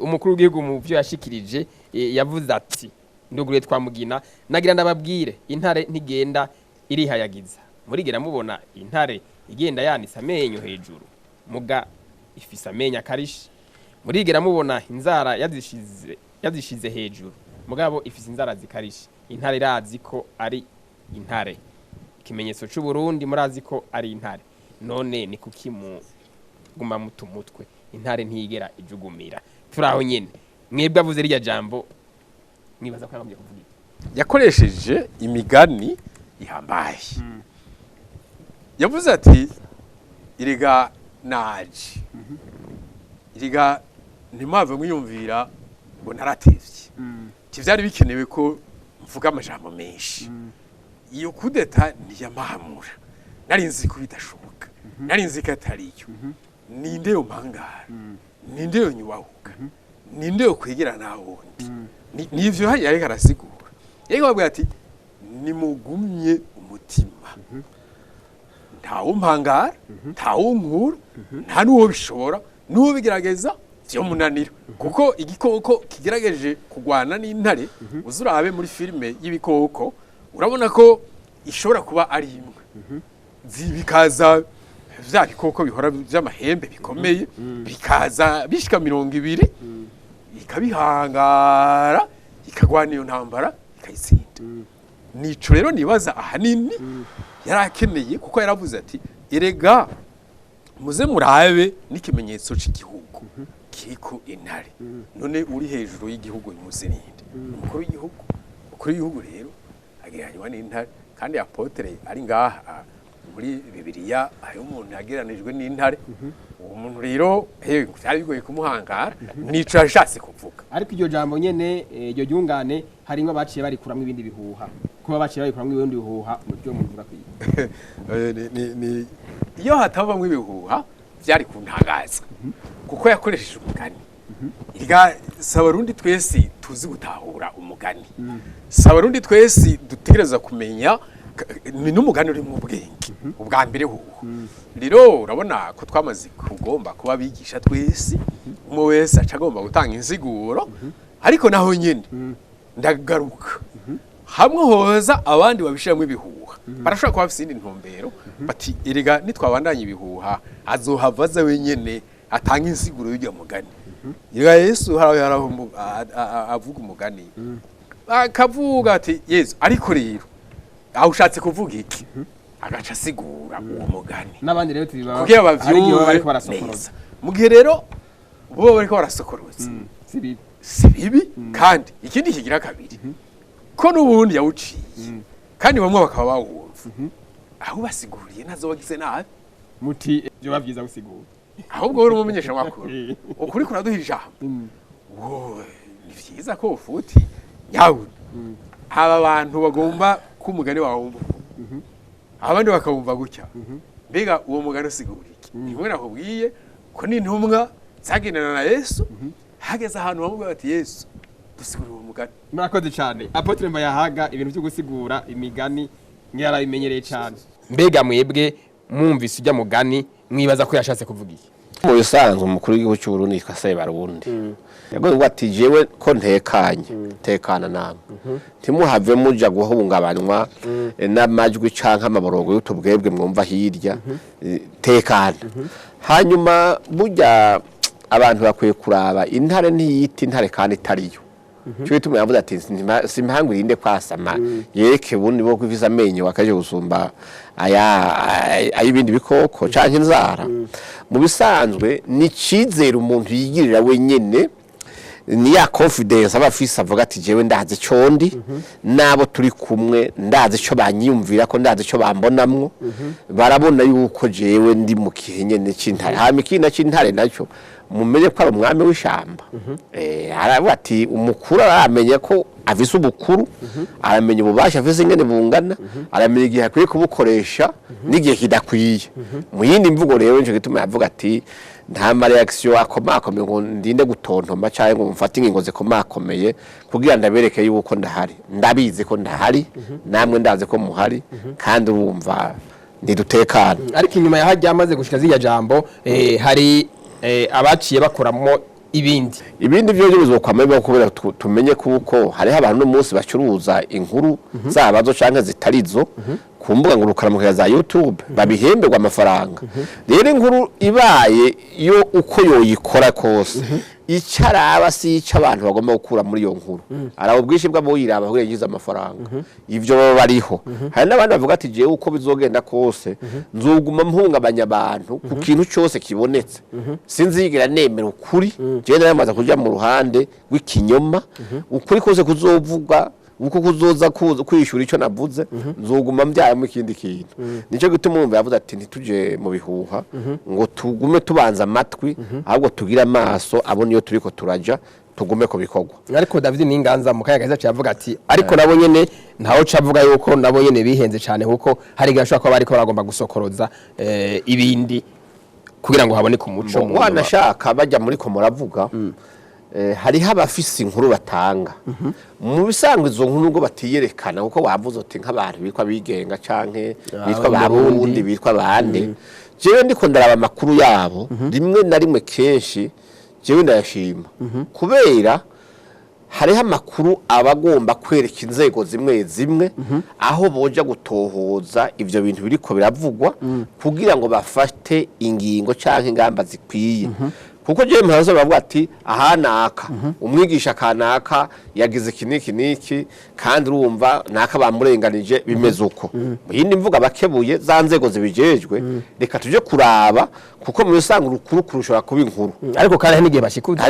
umukuru w'igihugu mu byo yashikirije yavuze ati ndugure twamugina nagira ndababwire intare ntigenda irihayagiza murigera mubona intare igenda yanisa amenyo hejuru muga ifise amenyo akarishi murigera mubona inzara yazishize hejuru mugabo ifise inzara zikarishi intare irazi ko ari intare ikimenyetso cy'u Burundi murazi ko ari intare none ni kuki mu guma mutumutwe intare ntigera ijugumira turaho nyene mwebwe avuze rya jambo mwibaza ko yagomye kuvuga yakoresheje imigani ihambaye yavuze ati iriga naje iriga ntimave mwiyumvira ngo naratevye kivyari bikenewe ko mvuga amajambo menshi iyo kudeta ntiyamamura narinzi ko bidashoboka narinzi ko atariyo ninde yo mangara ninde yo nyubahuka ninde yo kwegera nawundi nivyo hari ariko arasigura yego babwira ati nimugumye umutima ntawo mpangara ntawo nkuru nta nuwo bishobora nuwo bigerageza vyo munanira kuko igikoko kigerageje kugwana n'intare uzurabe muri filme y'ibikoko urabona ko ishobora kuba ari imwe zibikaza vya bikoko bihora vy'amahembe bikomeye bikaza bishika 200 ikabihangara ikagwana iyo ntambara ikayitsinda nico rero nibaza ahanini yarakeneye kuko yaravuze ati erega muze murabe n'ikimenyetso cy'igihugu kiko intare none uri hejuru y'igihugu imuzirinde umukuru w'igihugu rero agereranywa n'intare kandi apotre ari ngaha muri Bibiliya ayo umuntu yageranijwe n'intare uwo muntu rero byari bigoye kumuhangara nico yashatse kuvuga ariko iryo jambo nyene iryo ryungane harimo baciye bari kuramwe ibindi bihuha kuba baciye bari kuramwe ibindi bihuha mu byo muvuga ni iyo hatabamwe ibihuha byari kuntangaza kuko yakoresheje umugani iriga Abarundi twese tuzi gutahura umugani Abarundi twese dutegereza kumenya ni n'umugani uri mu bwenge ubwa mbere huho rero urabona ko twamaze kugomba kuba bigisha twese umwe wese acagomba gutanga insiguro ariko naho nyene ndagaruka hamwe hoza abandi babishiramo ibihuha barashobora kuba bafite indi ntumbero bati erega nitwabandanye ibihuha azohavaza wenyene atanga insiguro y'ujya mugani erega Yesu haravuga umugani akavuga ati Yesu ariko rero aho ushatse kuvuga iki agaca asigura uwo mugani n'abandi rero tubibaba kugira bavyumve neza mu gihe rero bo bariko barasokorotse si bibi kandi ikindi kigira kabiri ko n'ubundi yawuciye kandi bamwe bakaba bawumva aho basiguriye nazo bagize nabi muti byo bavyiza gusigura ahubwo uri umumenyesha makuru ukuri kuraduha ijambo wowe ni vyiza ko ufuti yawe aba bantu bagomba kumugani wawe abandi bakabumva gutya mbega uwo mugani usigura iki nimwe nakubwiye ko n'intumwa zagendana na Yesu hageze ahantu bamubwira bati Yesu dusigura uwo mugani murakoze cyane Apotre Mbayahaga ibintu byo gusigura imigani mwarabimenyereye cyane mbega mwebwe mwumvise ujya mugani mwibaza ko yashatse kuvuga iki mu bisanzwe umukuru w'igihugu cy'u Burundi yitwa Abarundi yagoye ati jewe ko ntekanye tekana namwe ntimuhave muja guhungabanywa n'amajwi canka amaborogo y'utubwebwe mwumva hirya tekana hanyuma burya abantu bakwiye kuraba intare ntiyita intare kandi itariyo cyo bituma yavuze ati simpangu irinde kwasama yereke bundi bwo kwiviza amenyo wakaje gusumba ayibindi bikoko canke inzara mu bisanzwe ni cizera umuntu yigirira wenyene ni ya confidence abafisa avuga ati jewe ndazi condi nabo turi kumwe ndazi cyo banyiyumvira ko ndazi cyo bambonamwo barabona yuko jewe ndi mu kihenyene c'intare hamikina c'intare nacyo mumenye ko ari umwami w'ishamba aravuga ati umukuru aramenye ko avise ubukuru aramenye ububasha avise ingene bungana aramenye igihe akwiye kubukoresha n'igihe kidakwiye mu yindi mvugo rero nje gituma yavuga ati nta reaction akomakomeye ngo ndinde gutontoma cyangwa ngo mfate ingingo zikomakomeye kugira ndabereke yuko ndahari ndabizi ko ndahari namwe ndaze ko muhari kandi urumva ndidutekana ariko inyuma yahajya amaze gushika ziya jambo hari abaciye bakoramo ibindi byo bizokwamaba kubera tumenye kuko hari abantu n'umunsi bacuruza inkuru zabazo canke zitarizo ku mbuga ngurukanabumenyi za YouTube babihemberwa amafaranga rero inkuru ibaye yo uko yoyikora kose icaraba si ica abantu bagomba gukura muri iyo nkuru araho bwishi bwabo yiraba aho yagize amafaranga ivyo baba bariho hari n'abandi bavuga ati jewe uko bizogenda kose nzoguma mpungabanya abantu ku kintu cyose kibonetse sinzigera nemera ukuri je naramaze kuja mu ruhande rw'ikinyoma ukuri kose kuzovuga uko kuzoza kwishura ico navuze nzoguma mbyayemo ikindi kintu nico gituma umva yavuze ati ntituje mu bihuha ngo tugume tubanza amatwi ahubwo tugira amaso abone iyo turiko turaja tugume ko bikogwa ariko David Ninganza mu kayaga cyavuga ati ariko nabo nyene ntaho cavuga yuko nabo nyene bihenze cyane kuko hari gashaka ko bariko baragomba gusokoroza ibindi kugira ngo habone ku muco wanashaka bajya muri ko muravuga hariho abafise inkuru batanga mu bisanzwe izo nkuru ngo batiyerekana kuko wavuze uti nk'abantu bitwa bigenga canke bitwa Abarundi bitwa bande jewe ndiko ndaraba amakuru yabo rimwe na rimwe kenshi jewe ndayashima kubera hariho amakuru abagomba kwereka inzego zimwe zimwe aho boja gutohoza ivyo bintu biriko biravugwa kugira ngo bafate ingingo canke ingamba zikwiye kuko je mpazo bavuga ati aha naka umwigisha kanaka yagize kiniki kandi urumva naka bamurenganije bimeze uko yindi mvuga bakebuye za nzego zibijejwe reka tuje kuraba kuko mu bisanga urukuru kurushora kuba inkuru ariko kandi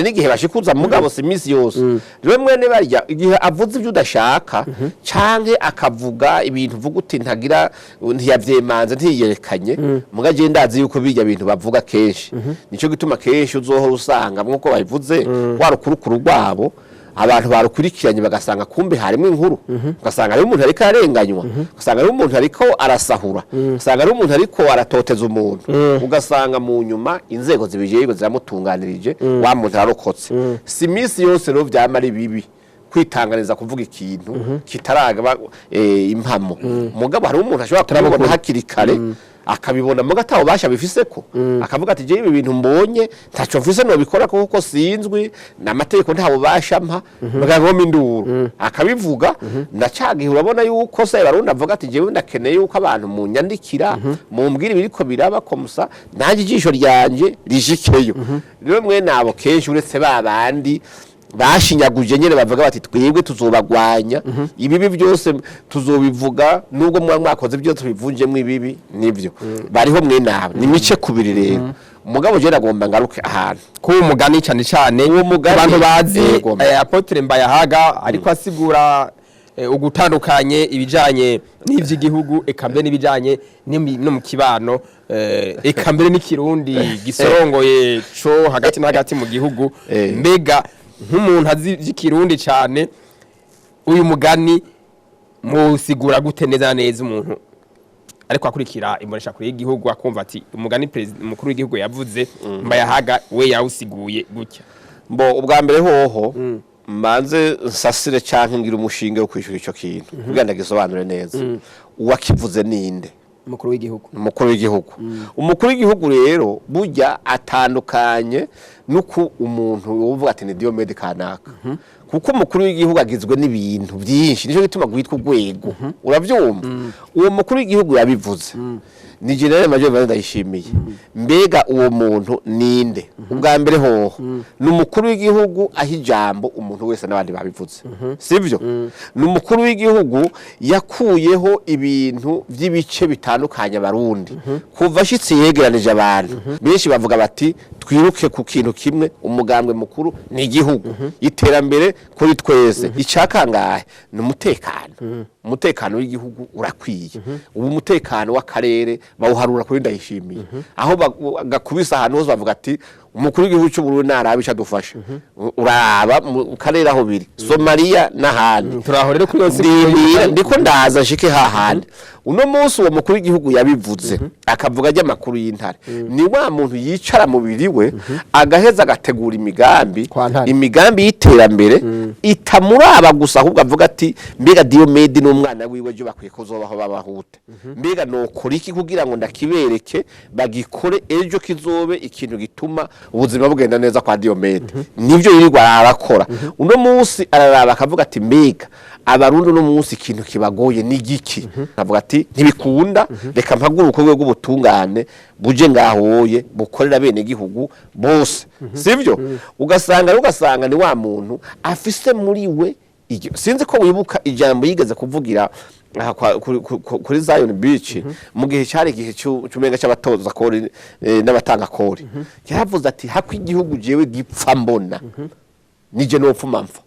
n'igihe bashikuza mugabo si misi yose rero mwene barya igihe avuze ibyo udashaka canke akavuga ibintu vuga uti ntagira ntiyavyemanze ntiyerekanye mugaje ndazi yuko bijya bintu bavuga kenshi nico gituma kenshi uzohora usanga nkuko babivuze warukurukuru rwabo abantu barukurikiranye bagasanga kumbe harimo inkuru ugasanga ari umuntu ariko arenganywa ugasanga ari umuntu ariko arasahura ugasanga ari umuntu ariko aratoteza umuntu ugasanga mu nyuma inzego zibijejwe ziramutunganirije wa muntu ararokotse si misi yose rero vyamara bibi kwitanganiza kuvuga ikintu kitaraga impamo mugabo hari umuntu ashobora kubona hakiri kare akabibona muga tawo basha bifise ko akavuga ati je ibi bintu mbonye ntaco mfise no bikora kuko sinzwi n'amategeko ntabo bashampa bagagoma induru akabivuga ndacagihe urabona yuko se Abarundi avuga ati jewe ndakeneye yuko abantu mu nyandikira mu mbwira biriko biraba ko musa nanje ijisho ryanje rijikeyo rero mwe nabo kenshi uretse babandi bashinyaguje nyene bavuga bati twebwe tuzobagwanya ibibi byose tuzobivuga nubwo mwakoze byo tubivunjemo ibibi nivyo bariho mwe nawe ni mice kubiri rero umugabo je nagomba ngaruke ahantu ko umugani cyane cyane abantu bazi Apotre Mbayahaga ariko asigura ugutandukanye ibijanye n'ivy'igihugu eka mbere n'ibijanye no mu kibano eka mbere n'ikirundi gisorongoye co hagati na hagati mu gihugu mbega nk'umuntu azi ikirundi cyane uyu mugani musigura gute neza umuntu ariko akurikira imbonesha kuri y'igihugu akumva ati umugani president mukuru w'igihugu yavuze Mbayahaga we yawusiguye gutya mbo ubwa mbere hoho manze nsasire canke ngira umushinge wo kwishura ico kintu kugira ndagisobanure neza uwakivuze ninde umukuru w'igihugu umukuru w'igihugu rero burya atandukanye nuko umuntu uvuga ati ni Diomede kanaka kuko umukuru w'igihugu agizwe n'ibintu byinshi nico gituma gwitwa urwego uravyumva uwo mukuru w'igihugu yabivuze ni General Major ndayishimiye mbega uwo muntu ninde ubwa mbere hoho n'umukuru w'igihugu ahijambo umuntu wese nabandi babivuze sivyo n'umukuru w'igihugu yakuyeho ibintu by'ibice bitandukanye abarundi kuva ashitse yegeranije abantu benshi bavuga bati twiruke ku kintu kimwe umugambwe mukuru ni igihugu iterambere kuri twese icakangahe umutekano w'igihugu urakwiye ubu umutekano w'akarere bawuharura kuri ndayishimiye aho gakubisa ahantu hose bavuga ati umukuru w'igihugu cy'u Burundi narabisha dufashe uraba mu karere aho biri Somalia n'ahandi turaho rero kuri yose ndiko ndaza shike hahandi uno munsi uwo mukuru w'igihugu yabivuze akavuga ajya makuru y'intare ni wa muntu yicara mu biriwe agaheza agategura imigambi y'iterambere itamuraba gusa ahubwo avuga ati mbega Diomede n'umwana wiwe je bakwiye kuzobaho babahute mbega nokora iki kugira ngo ndakibereke bagikore ejo kizobe ikintu gituma ubuzima bugenda neza kwa Diomede nivyo yirirwa arakora uno munsi araraba akavuga ati mbega abarundi no munsi ikintu kibagoye ni giki avuga ati ntibikunda reka mpaguruko rwe rw'ubutungane buje ngahoye bukorera bene gihugu bose sivyo ugasanga ni wa muntu afise muri we sinzi ko wibuka ijambo yigeze kuvugira kuri Zion Beach mu gihe cyari gihe cy'umenga cy'abatoza kori n'abatanga kori yaravuze ati hakwi igihugu jewe gipfa mbona nije nopfuma mfa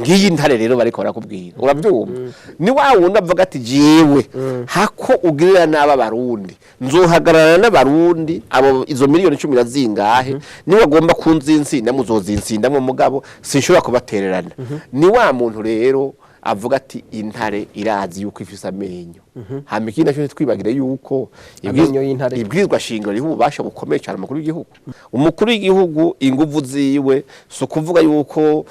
ngiyi ntare rero bariko barakubwira urabyumva ni wa wundi avuga ati jewe hako ugirira n'aba barundi nzohagarara n'abarundi abo izo miliyoni 10 zingahe ni wagomba kunzinsinda muzozinsinda mu mugabo sinshobora kubatererana ni wa muntu rero avuga ati intare irazi yuko ifise amenyo hamikina cyo twibagire yuko ibwirizwa shingiro riho ubasha bukomeye cyane makuru y'igihugu umukuru w'igihugu inguvu ziwe so kuvuga yuko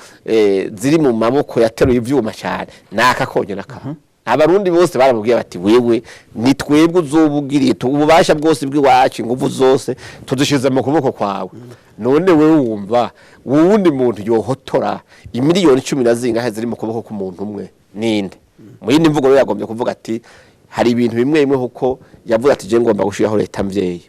ziri mu maboko yateruye ivyuma cyane nakakonye naka abarundi bose barabubwiye bati wewe ni twebwe uzobugiriye ububasha bwose bw'iwacu inguvu zose tudushize mu kuboko kwawe none wewe wumva wundi muntu yohotora imiliyoni 10 zingahe ziri mu kuboko k'umuntu umwe ninde mu yindi mvugo rero yagombye kuvuga ati hari ibintu bimwe huko yavuga ati je ngomba gushiraho leta mvyeyi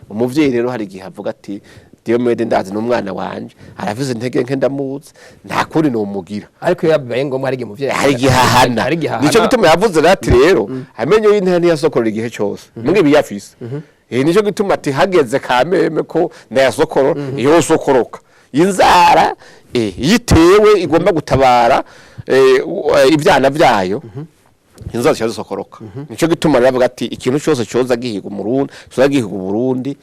umuvyeyi rero hari gihe avuga ati Diomede ndazi n'umwana wanje aravuze intege nke ndamuzi nta kuri no mugira ariko yabaye ngo hari gihe muvyeyi hari gihahana nico gituma yavuze rati rero amenyo y'intene yasokorera igihe cyose mwe biyafise nico gituma ati hageze kameme ko ndayasokoro iyo sokoroka inzara yitewe igomba gutabara ibyana byayo inzara cyazo sokoroka nico gituma ravuga ati ikintu cyose cyoza gihiga umurundi cyoza Burundi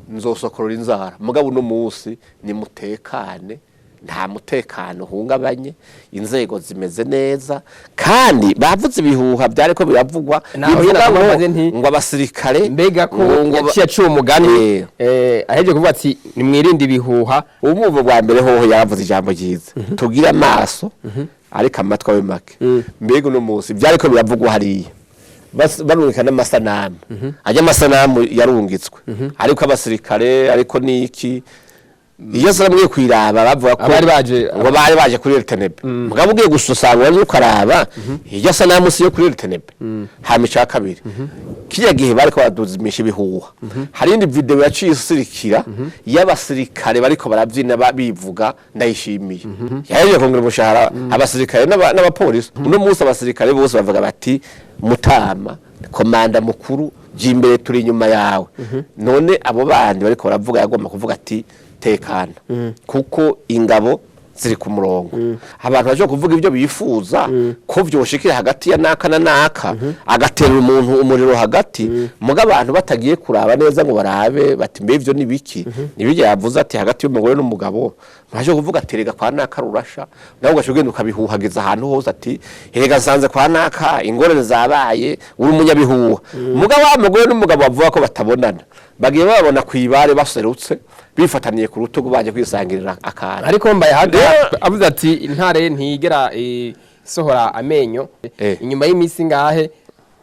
nzosokorora inzara mugabo no munsi ni mutekane nta mutekano hungabanye inzego zimeze neza kandi bavuze ibihuha byariko biravugwa ngo abasirikare mbega ko yaciye aciye umugani aheje kuvuga ati nimwirinde ibihuha umuvo bwa mbere hoho yaravuze ijambo ryiza tugira amaso ariko amatwa we make mbega no munsi byariko biravugwa hariya barungika n'amasanamu ajya amasanamu yarungitswe ariko abasirikare ariko niki iyo saramwe kwiraba bavuga ko bari baje kuri RTNB mugabo ugiye gusosanga wari ukaraba iyo sanamu si yo kuri RTNB hamica kabiri kiya gihe bariko baduzimisha ibihuha hari indi video yaciye isirikira y'abasirikare bariko baravyina bivuga ndayishimiye yaje kongera umushahara abasirikare n'abapolisi uno munsi abasirikare bose bavuga bati Mutama komanda mukuru jimbere turi inyuma yawe none abo bandi bariko baravuga yagomba kuvuga ati tekana kuko ingabo ziri ku murongo abantu baje kuvuga ibyo bifuza ko vyoshikira hagati ya naka na naka agatera umuntu umuriro hagati muga abantu batagiye kuraba neza ngo barabe bati mbe ivyo nibiki nibije yavuze ati hagati y'umugore n'umugabo baje kuvuga terega kwa naka rurasha nawe ugashogenda ukabihuhagiza ahantu hose ati herega sanze kwa naka ingorere zabaye uri umunyabihuha muga wa mugore n'umugabo bavuga ko batabonana bagiye babona kwibare baserutse bifataniye ku rutugu baje kwisangirira akana ariko mbaye haga avuze ati intare ntigera sohora amenyo inyuma y'imisi ngahe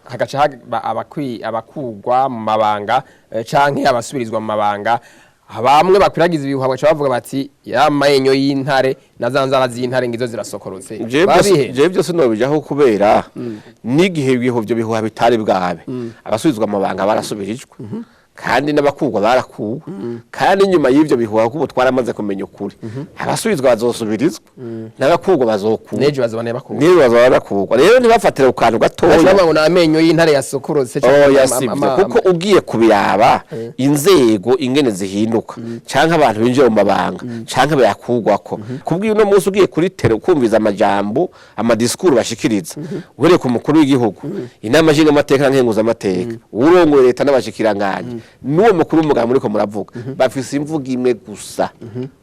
hagaca abakugwa mu mabanga canke abasubirizwa mu mabanga bamwe bakwiragiza ibihuha baca bavuga bati ya mayenyo y'intare na zanzara z'intare ngizo zirasokorotse je byose no bijaho kubera n'igihe ibiho byo bihuha bitari bwabe abasubizwa mu mabanga barasubirijwe kandi n'abakugwa barakuwe kandi nyuma y'ivyo bihuha kubo twaramaze kumenya ukuri abasubizwa bazosubirizwa n'abakugwa bazokuwe neje bazobane bakugwa rero nibafatira ukantu gatoya babona amenyo y'intare yasokorotse kuko ugiye kubiraba inzego ingene zihinduka canke abantu binjira mu mabanga canke bayakugwako kubwiye uno munsi ugiye kuri tele kumviza amajambo amadiskuru bashikiriza were ku mukuru w'igihugu inama nshinga amateka nkenguza amateka urongoye leta n'abashikiranganje nuwo mukuru w'umugabo muriko muravuga bafise imvuga imwe gusa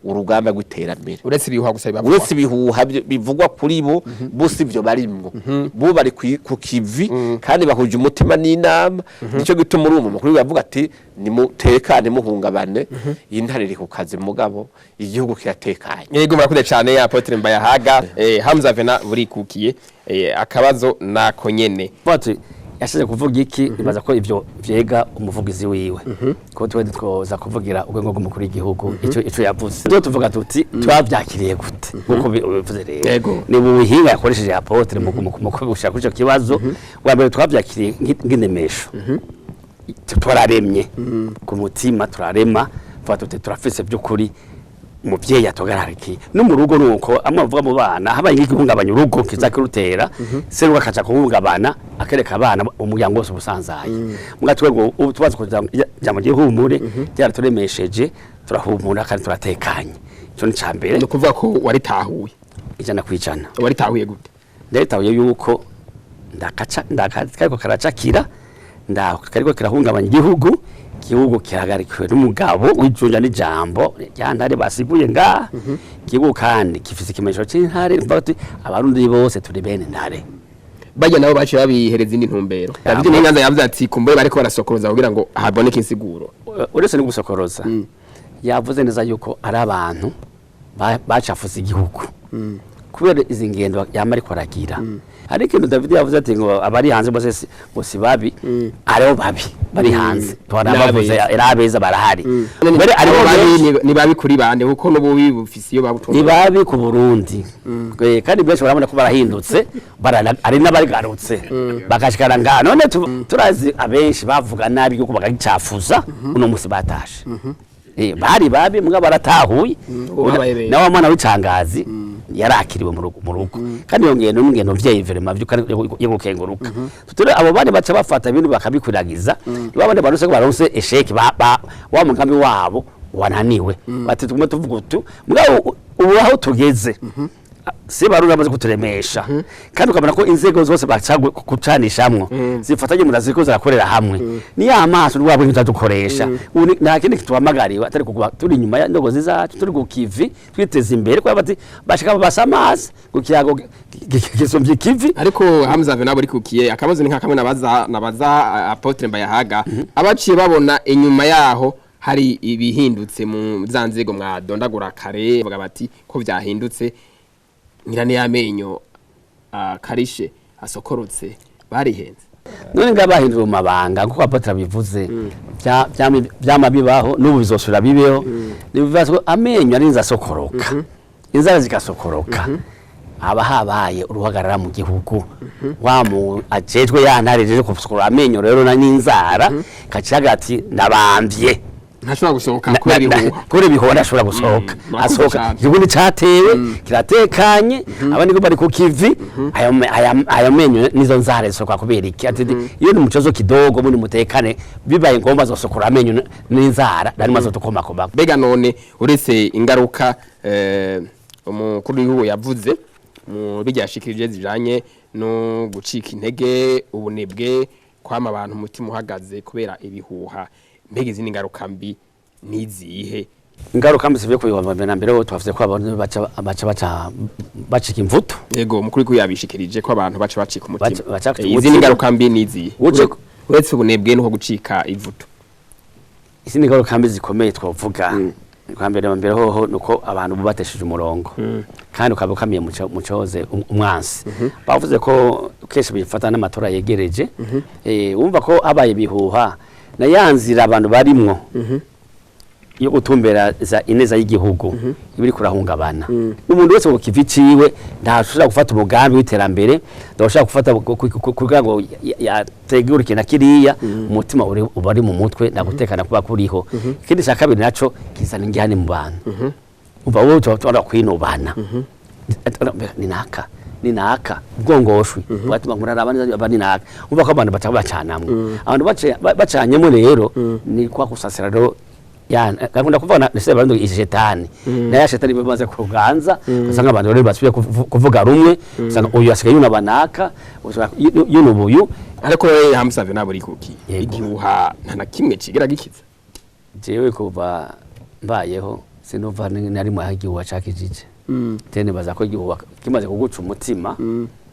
urugamba rw'iterambere uretse ibihuha gusa uretse ibihuha bivugwa kuri bo bose ivyo barimwo bo bari ku kivi kandi bahuje umutima n'inama nico gituma urumva mukuru yavuga ati nimutekane muhungabane intare iri ku kazi mugabo igihugu kiratekanye yego murakuze cyane ya Apotre Mbayahaga Hamza Vena buri kukiye akabazo nako nyene yashize kuvuga iki nibaza ko ivyo vyega umuvugizi wiwe ko twe twoza kuvugira ugwengo rw'umukuru w'igihugu ico yavuze rero tuvuga tuti twavyakiriye gute nkuko bivuze rero ni buhinga yakoresheje Apotre mu kubusha kuri ico kibazo wa mbere twavyakiriye nk'inemesho turaremye ku mutima turarema fatute turafise by'ukuri umuvyeyi atogarariki no mu rugo nuko amavuga mu bana habaye nk'igihungabanya urugo kizakirutera seruka kaca kuhungabana akereka abana umuryango wose ubusanzaye mugatwe ngo tubaze kuja mu gihumure cyaraturemesheje turahumura kandi turatekanye cyo ni cambere no kuvuga ko waritahuye ijana kwijana waritahuye gute ndetahuye yuko ndakakariko karacakira kariko kirahungabanya igihugu kiragarikiwe n'umugabo w'ijunja n'ijambo yantare basiguye nga igihugu kandi gifise ikimenyetso c'intare mfati abarundi bose turi bene ntare bajya nabo baciye babihereza indi ntumbero David n'inganza yavuze ati kumbe bariko barasokoroza kugira ngo haboneke insiguro uretse no gusokoroza yavuze neza yuko ari abantu bacafuza igihugu kubera izi ngendo yama ariko aragira hari ikintu David yavuze ati ngo abari hanze bose bose babi aribo babi bari hanze twanabavuze erabeza barahari mbere aribo babi ni babi kuri bande kuko n'ububi bufise iyo babutunga ni babi ku Burundi kandi benshi barabona ko barahindutse ari n'abarigarutse bakashikara nga none turazi abenshi bavuga nabi yuko bagagicafuza uno musi batashe bari babi mbwa baratahuye nawe mwana w'icangazi yarakiriwe mu rugo kandi yongeye n'ingendo vye verema byo gukenguruka tutore abo bane baca bafata ibintu bakabikuragiza babone barose ko baronse esheki wa mugambi wabo wananiwe bati tuguma tuvuga utu mbwa ubu aho tugeze se barura amaze kuturemesha kandi ukabona ko inzego zose bacagwe kucanishamwo zifatanye muraziko zirakorera hamwe ni ya maso rwabo ntadukoresha nta kindi kitubamagariwe atari kugwa turi nyuma ya ndogo zizacu turi gukivi twiteza imbere kwa bati bashaka basamazi gukiyago gisomvye kivi ariko Hamza Vena buri kukiye akabazo ni nkakamwe nabaza Apotre Mbayahaga abaciye babona inyuma yaho hari ibihindutse mu zanzego mwadondagura kare baga bati ko vyahindutse ngirane yamenyo karishe asokorotse barihenze none ngabahindura mu mabanga kuko Apotre bivuze byama bibaho n'ubu bizosura bibeho nibibazo amenyo arinza asokoroka inzara zigasokoroka aba habaye uruhagarara mu gihugu wamu ajejwe yantarejeje kusukura amenyo rero na n'inzara kacaga ati nabambye ntashobora gusohoka kuri bihora ashobora gusohoka asohoka igihugu cyatewe kiratekanye abandi bari ku kivi aya menyo nizo nzara zisohoka kubera iki ati iyo ni mucozo kidogo muri mutekane bibaye ngomba zosokora amenyo n'inzara nari mazo tukomakoma bega none uretse ingaruka umukuru w'igihugu yavuze mu bijyashikirije zijanye no gucika intege ubunebwe kwama abantu umutima uhagaze kubera ibihuha mbega izindi ngaruka mbi nizihe ingaruka mbi zivuye kubihomba na mbere twavuze ko abantu bacika imvuto yego umukuru w'igihugu yabishikirije ko abantu baca bacika umutima izindi ngaruka mbi nizihe uretse ubunebwe no gucika ivuto izindi ngaruka mbi zikomeye twavuga kwa mbere hoho nuko abantu bubatesheje umurongo kandi ukabukamiye mu coze umwansi bavuze ko kesho bifata n'amatora yegereje wumva ko abaye bihuha na yanzira abantu barimwo yo gutumbera za ineza y'igihugu ibiri kurahungabana umuntu wese ukivi ciwe ntashobora gufata umugambi w'iterambere ndashobora gufata kugira ngo yategurike na kiriya umutima ubari mu mutwe nagutekana kuba kuriho ikindi cya kabiri naco kizana ingihane mu bantu umva wowe utora kwinubana ninaka bwongoshwe batuma nkurarabana abaninaka umva ko abantu bacanamwe abantu bacanyemo rero ni kwa kusasira rero gakunda kuvana nese barando ishetani naye shetani bimaze kuganza usanga abantu rero basubiye kuvuga rumwe usanga uyu asigaye yunabanaka yunubuyu ariko yamusavye nabo rikuki igihuha nta kimwe kigera gikiza jewe kuva mbayeho sinova nari mu hagihuha cakijije tene baza ko igihuha kimaze kuguca umutima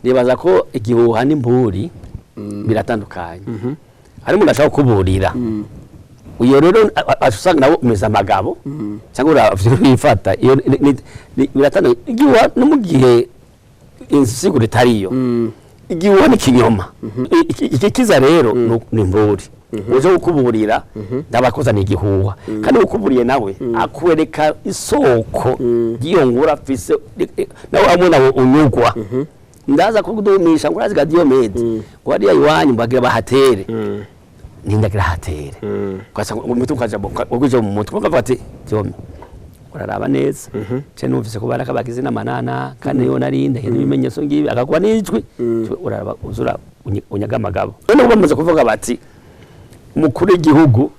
nibaza ko igihuha n'imburi biratandukanye harimo ndashaka kuburira uyo rero asanga nabo umeza amagabo cyangwa uravifata iyo biratandukanye igihuha no mu gihe insiguro itariyo igihuha ni kinyoma ikikiza rero ni imburi uje ukuburira ndabakoza ni igihuha kandi ukuburiye nawe akwereka isoko giyo ngura afise nawe amwe nawe unyugwa ndaza kudumisha ngurazi ga Diomede kwari yayiwanyu mbagira bahatere nindagira hatere kwasa umutu kaje uguje mu mutwe ukafati Diomede uraraba neza ce numvise kubara kabagize namanana kandi yo narinde ibimenyetso ngibi akagwa n'ijwi uraraba uzura unyagamagabo none bamaze kuvuga bati umukuru w'igihugu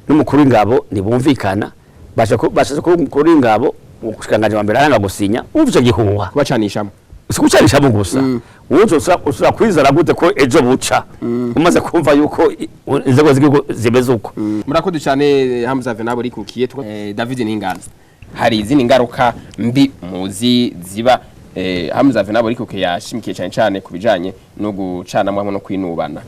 n'umukuru w'ingabo nibumvikana bashaje ko umukuru w'ingabo ukushikangaje mbere aranga gusinya uvyo gihuha bacanishamo sikucanishamo gusa uwo usura kwizera gute ko ejo buca umaze kumva yuko inzego z'igihugu zimeze uko murakoze cyane Hamza Venabo rikukiye David Ninganza hari izindi ngaruka mbi muzi ziba Hamza Venabo rikukiye yashimikiye cyane kubijanye no gucanamwa no kwinubana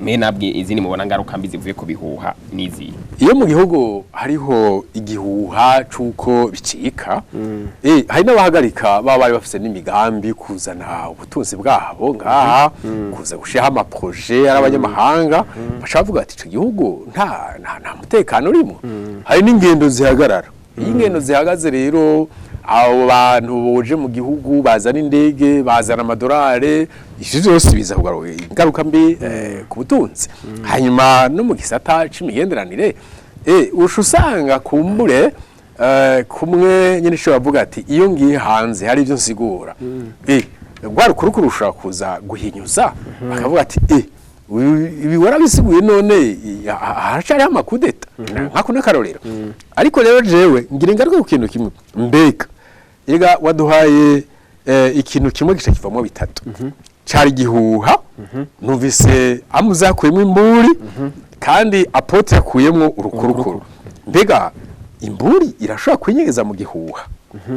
menabwe izini mubona ngaruka mbi zivuye kubihuha nizi iyo mu gihugu hariho igihuha cuko bicika hari n'abahagarika baba bari bafise n'imigambi kuzana ubutunzi bwabo ngaha kuza gushiha ama projet y'abanyamahanga bashavuga ati ico gihugu nta mutekano urimo hari n'ingendo zihagarara ingendo zihagaze rero abo bantu boje mu gihugu bazana indege bazana amadolari ivyo byose biza kugaruka ingaruka mbi ku butunzi hanyuma no mu gisata c'imigenderanire ushusanga kumbure kumwe nyine cyo bavuga ati iyo ngiye hanze hari ivyo nsigura gwari kurukurusha kuza guhinyuza bakavuga ati ibi warabisiguye none haracari amakudeta nkako n'akarorero ariko rero jewe ngira ingaruka ku kintu kimwe mbega ega waduhaye ikintu kimwe gice kivamo bitatu cari gihuha numvise amuzakuyemo imburi kandi apote yakuyemo urukurukuru mbega imburi irashobora kwinyegeza mu gihuha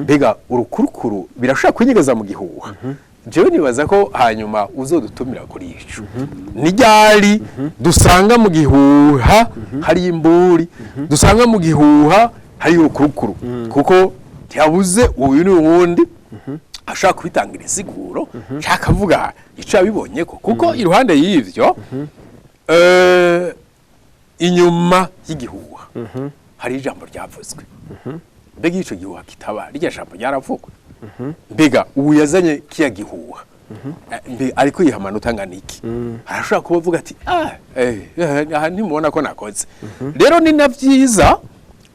mbega urukurukuru birashobora kwinyegeza mu gihuha jewe nibaza ko hanyuma uzodutumira kuri ico nijyari dusanga mu gihuha hari imburi dusanga mu gihuha hari urukurukuru kuko yabuze uyu ni uwundi ashaka kubitangira isiguro shaka vuga ico yabibonye ko kuko iruhande y'ivyo inyuma y'igihuha hari ijambo ryavuzwe mbega ico gihuha kitaba rya jambo ryaravugwa mbega ubu yazanye kiya gihuha ariko yihamanota ngana iki arashobora kuba avuga ati aha ntimubona ko nakoze rero ni navyiza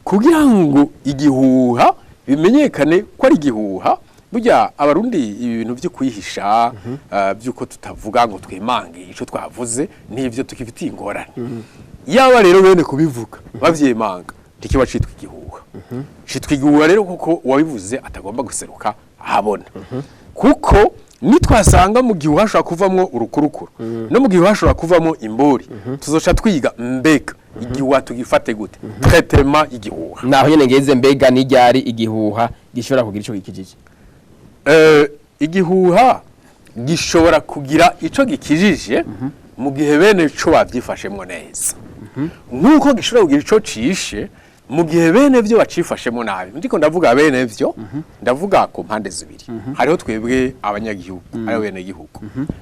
kugira ngo igihuha bimenyekane ko ari igihuha burya abarundi ibintu byo kwihisha byuko tutavuga ngo twimange ico twavuze n'ivyo tukifitiye ingorane yaba rero bene kubivuga bavyemanga ndikiba citwa igihuha citwa igihuha rero kuko wabivuze atagomba guseruka ahabona kuko nitwasanga mu gihe hashobora kuvamwo urukurukuru no mu gihe hashobora kuvamo imburi tuzoca twiga mbega igihuha tugifate gute traitement igihuha naho nyene ngeze mbega n'iryari igihuha gishobora kugira ico gikijije igihuha gishobora kugira ico gikijije mu gihe bene co bavyifashemwo neza nkuko gishobora kugira ico cishe mu gihe bene vyo bacifashemo nabi ndiko ndavuga bene vyo ndavuga ku mpande zibiri hariho twebwe abanyagihugu ari bene gihugu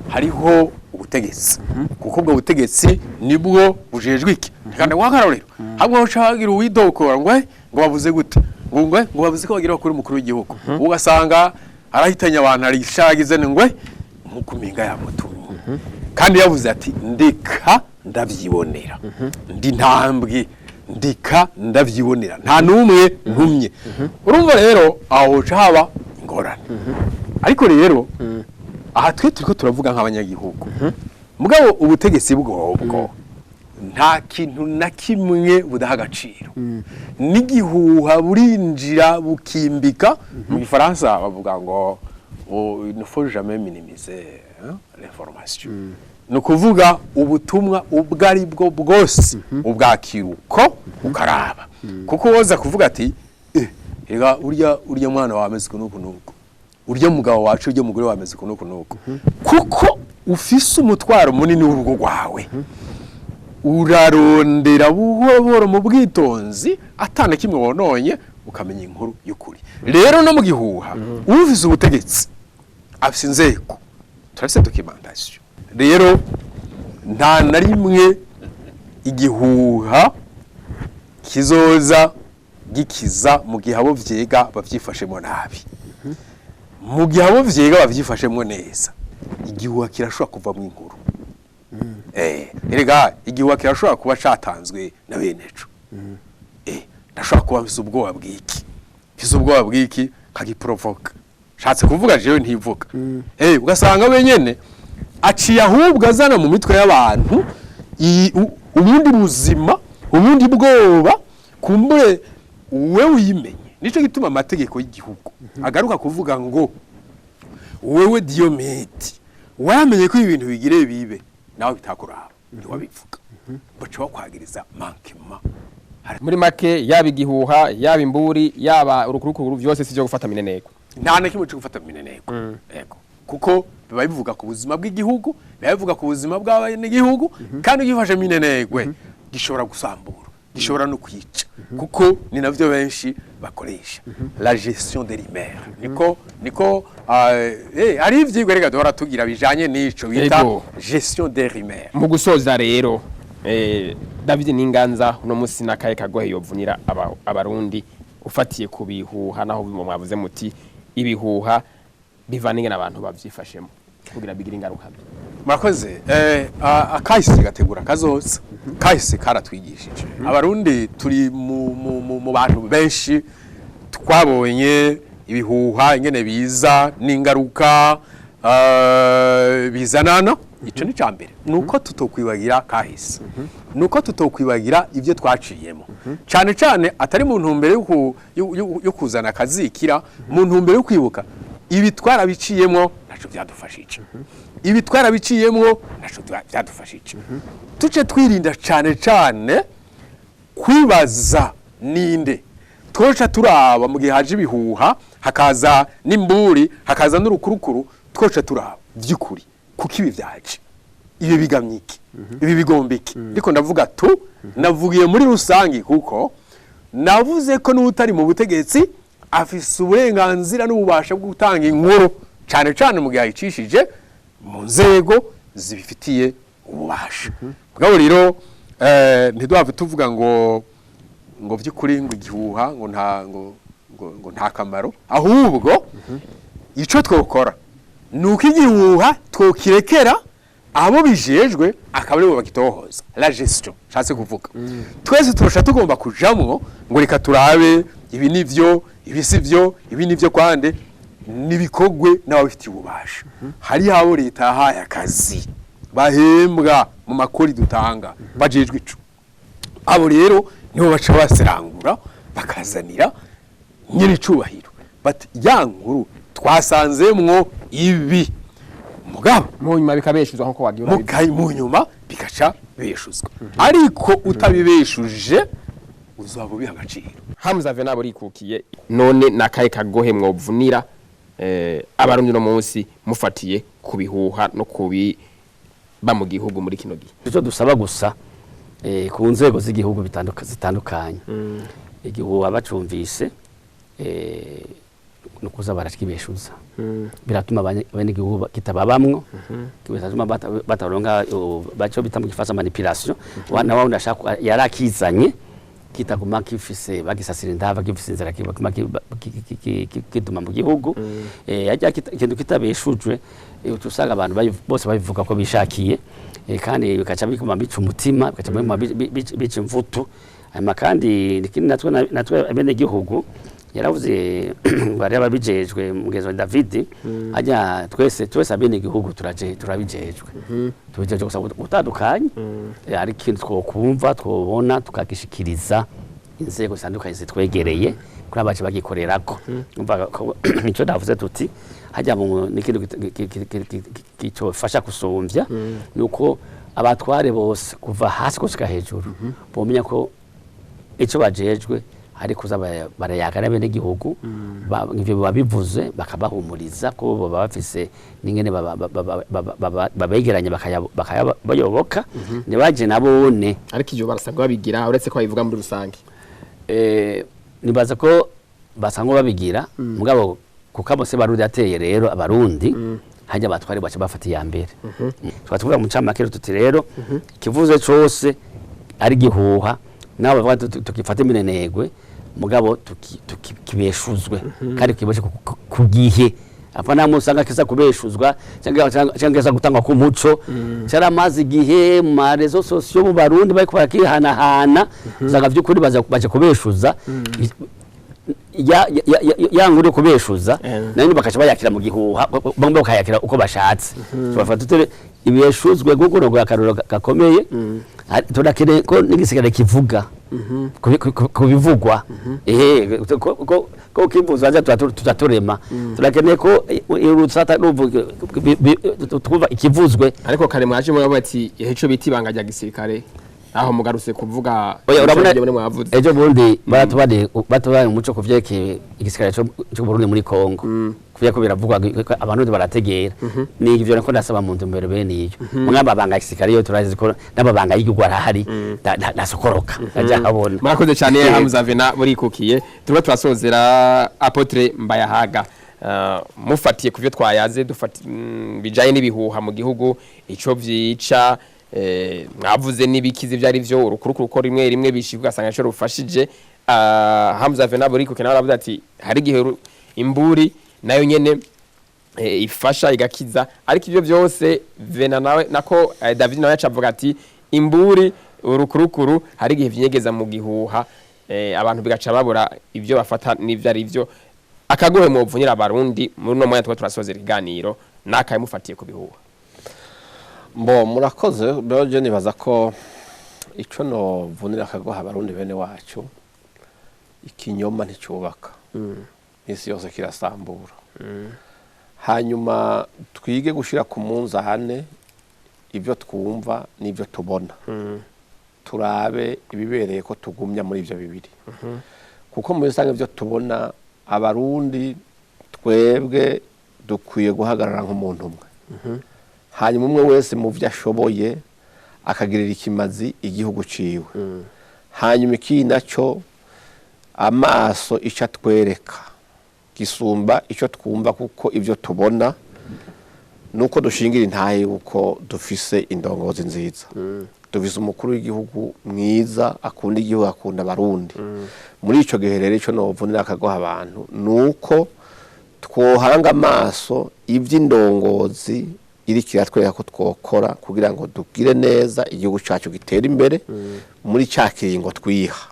hariho ubutegetsi kuko ubwo butegetsi nibwo bujejwe iki kandi wakarorero hamwe ho cagira uwidokora ngo bavuze gute ngo bavuze ko bagira kuri mukuru w'igihugu ugasanga arahitanya abantu ari shagize ngo nkukuminga yamutumye kandi yavuze ati ndeka ndavyibonera ndi ntambwe ndika ndavyibonera nta numwe ntumye urumva rero aho haba ingorane ariko rero aha twe turiko turavuga nk'abanyagihugu mugabo ubutegetsi bwobwo nta kintu na kimwe budaha agaciro n'igihuha burinjira bukimbika mu gifaransa bavuga ngo il ne faut jamais minimiser l'information no kuvuga ubutumwa ubwo ari bwo bwose ubwakiruko ukaraba kuko woza kuvuga ati ega urya mwana wameze kunuko nuko urya mugabo wacu urya mugore wameze kunuko nuko kuko ufise umutwaro munini w'urugo rwawe urarondera buhoro mu bwitonzi atana kimwe wononye ukamenya inkuru y'ukuri rero no mu gihuha ufise ubutegetsi afise inzego turafise documentation rero nta na rimwe igihuha kizoza gikiza mu gihe abo vyega bavyifashemo nabi mu gihe abo vyega bavyifashemo neza igihuha kirashobora kuva mu inkuru erega igihuha kirashobora kuba catanzwe na beneco ndashobora kuba mfise ubwoba bw'iki kagiprovoka shatse kuvuga jewe ntivuga ugasanga benyene aciye ahubwo azana mu mitwe y'abantu ubundi buzima ubundi bwoba kumbure wewe uyimenye nico gituma amategeko y'igihugu agaruka kuvuga ngo wewe Diomede wamenye ko ibintu bigire bibe nawe bitakuraba ni wabivuga baca bakwagiriza mankema muri make yaba igihuha yaba imburi yaba urukurukuru byose sivyo gufata mineneko nta na kimwe cyo gufata mineneko yego kuko biba bivuga ku buzima bw'igihugu biba bivuga ku buzima bw'abanyagihugu kandi ugifashe minenegwe gishobora gusambura gishobora no kwica kuko ni navyo benshi bakoresha la gestion des rumeurs niko ari ivyigwa rega duhora tugira bijanye n'ico bita gestion des rumeurs mu gusoza rero David Ninganza uno musi nakaye kagohe yovunira abarundi ufatiye kubihuha naho mwavuze muti ibihuha bivanenge n'abantu bavyifashemo kugira bigira ingaruka murakoze akahise gategura kazoza kahise karatwigishije abarundi turi mu bantu benshi twabonye ibihuha ingene biza n'ingaruka bizanana ico ni cambere nuko tutokwibagira kahise nuko tutokwibagira ivyo twaciyemo cyane cyane atari mu ntumbere yo kuzana kazikira mu ntumbere yo kwibuka ibi twarabiciyemo naco byadufashije ibi twarabiciyemo naco byadufashije tuce twirinda cyane kwibaza ninde twoca turaba mu gihe haje ibihuha hakaza n'imburi hakaza n'urukurukuru twoca turaba by'ukuri kuko ibi vyaje ibi bigamyiki ibi bigombiki ndiko ndavuga navugiye muri rusangi kuko navuze ko n'utari mu butegetsi afise uburenganzira n'ububasha bwo gutanga inkuru cyane mu gihe ayicishije mu nzego zibifitiye ububasha bwabo rero ntiduhave tuvuga ngo by'ukuri ngo igihuha ngo nta kamaro, ahubwo icyo twokora ni uko igihuha twokirekera abo bijejwe akaba aribo bagitohoza, la gestion nshatse kuvuga. Twese turasha tugomba kujamwo ngo reka turabe ibi nivyo ibi sivyo ibi nivyo kwande nibikogwe n'abafitiye ububasha. Hari habo leta yahaye akazi bahembwa mu makori dutanga bajejwe ico, abo rero nibo baca baserangura bakazanira nyiri cubahiro bati ya nkuru twasanzemwo ibi mugabo mu nyuma bikabeshuzwa nko wagiye mugaye mu nyuma bikaca beshuzwa. Ariko utabibeshuje uzaba ubiha agaciro. Hamza Venabo rikukiye none nakaye kagohe mwovunira abarundi no munsi mufatiye kubihuha no kubi ba mu gihugu muri kino gihe. Icyo dusaba gusa ku nzego z'igihugu zitandukanye igihuha bacumvise no kuza barashikibeshuza biratuma abene gihugu kitababamwo kibesazuma bataronga bacho bita mu gifasa manipulation wana wao ndashaka yarakizanye kitaguma kifise bagisasira indava gifise inzira kibakuma kiduma mu gihugu yajya ikintu kitabeshujwe utusanga abantu bose babivuga ko bishakiye kandi bikaca bikuma bica umutima bikaca bica imvutu ama kandi nikindi natwe abene gihugu yaravuze bari ababijejwe mugezo David ajya twese abene gihugu turabijejwe tubijejwe gusa gutandukanye ari kintu twokumva twobona tukagishikiriza inzego zitandukanye zitwegereye kuri abaje bagikorerako umva icyo davuze tuti hajya mu nikintu kico fasha kusumvya nuko abatware bose kuva hasi gushika hejuru bomenya ko ico bajejwe hari kuza barayagana bene gihugu ivyo babivuze bakabahumuriza ko baba bafise ningene babegeranye bakayabayoboka nibaje nabone. Ariko ivyo barasanga babigira uretse ko babivuga muri rusange nibaza ko basanga babigira mugabo kukabose barundi ateye rero abarundi hajya batware bace bafatiye mbere twatuvuga mu camakero tuti rero kivuze cyose ari gihuha nawe bavuga tukifate iminenegwe mugabo tukibeshuzwe kandi kiboshe kugihe apa namwe usanga kisa kubeshuzwa cyangwa kisa gutangwa ku muco cyaramaze igihe mu marezo sosiyo mu Barundi bari kubakihana usanga by'ukuri baje kubeshuza ya nguri kubeshuza nani bakaca bayakira mu gihuha bamwe bakayakira uko bashatse bafata tutere ibeshuzwe guguno gwakaruro gakomeye turakire ko nigisigara kivuga kubivugwa ko kivuza tutaturema turakene ko urutsata tuvuga ikivuzwe ariko kare mwaje mu bati ico biti banga rya gisirikare aho mugarutse kuvuga ejo bundi batubane umuco kuvyeke igisirikare cyo Burundi muri Kongo kuvuga ko biravugwa abantu barategera ni ivyo nako ndasaba mu ntumbero bene iyo mwaba banga igisirikare yo turazi ko nababanga y'igwa arahari nasokoroka aja habona. Murakoze cyane Hamza Vena muri kukiye tuba twasozera Apotre Mbayahaga mufatiye kuvyo twayaze dufati bijaye n'ibihuha mu gihugu ico vyica mwavuze nibikize byari byo urukuru ko rimwe bishibwa sanga cyo rufashije Hamza Vena muri kukiye naravuze ati hari gihe imburi nayo nyene ifasha igakiza ariko ivyo byose Vena nawe nako David nawe yacavuga ati imburi urukuru hari gihe vyegeza mu gihuha abantu bigaca babura ivyo bafata n'ivyo ari byo akagohe mu vunyira abarundi muri no moya twasozera iganiro nakaye mufatiye ku bihuha. Murakoze byo nibaza ko ico no vunira akagoha abarundi bene wacu ikinyoma nticyubaka isi yose kirasambura hanyuma twige gushira ku munzahane ibyo twumva n'ibyo tubona turabe ibibereye ko tugumya muri ivyo bibiri kuko mu bisanzwe byo tubona abarundi twebwe dukwiye guhagarara nk'umuntu umwe hanyuma umwe wese mu vyo ashoboye akagirira ikimazi igihugu ciwe hanyuma iki naco amaso ica twereka gisumba ico twumva kuko ivyo tubona nuko dushingira intaye uko dufise indongozi nziza dufise umukuru w'igihugu mwiza akunda igihugu akunda abarundi muri ico gihe rero ico novunira akagoha abantu nuko twohanga amaso ivy'indongozi irikira twera ko twokora kugira ngo dugire neza igihugu cyacu gitera imbere muri cyakiringo twiha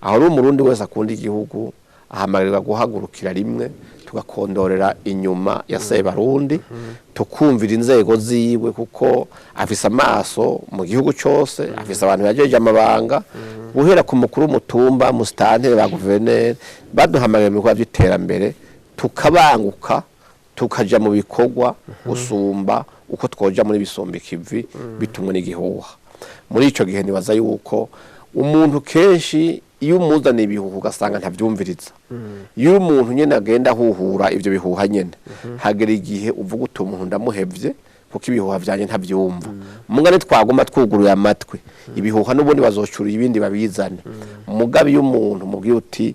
aho uri umurundi wese akunda igihugu ahamagarira guhagurukira rimwe tugakondorera inyuma ya Sebarundi tukumvira inzego ziwe kuko afise amaso mu gihugu cyose afise abantu bajeje amabanga guhera ku mukuru mutumba mu stanteri ba guverineri baduhamagarira mu by'iterambere tukabanguka tukaja mu bikorwa gusumba uko twoja muri bisombe kivi bitumwe n'igihuha muri ico gihe nibaza yuko umuntu kenshi iyo umuzana ibihuha ugasanga ntavyumviriza iyo umuntu nyene agenda huhura ivyo bihuha nyene hagera igihe uvuga uti umuntu ndamuhevye kuko ibihuha vyanye ntavyumva mungane twagoma twuguruye amatwi ibihuha n'ubundi bazocura ibindi babizane mugabe y'umuntu mubwiye uti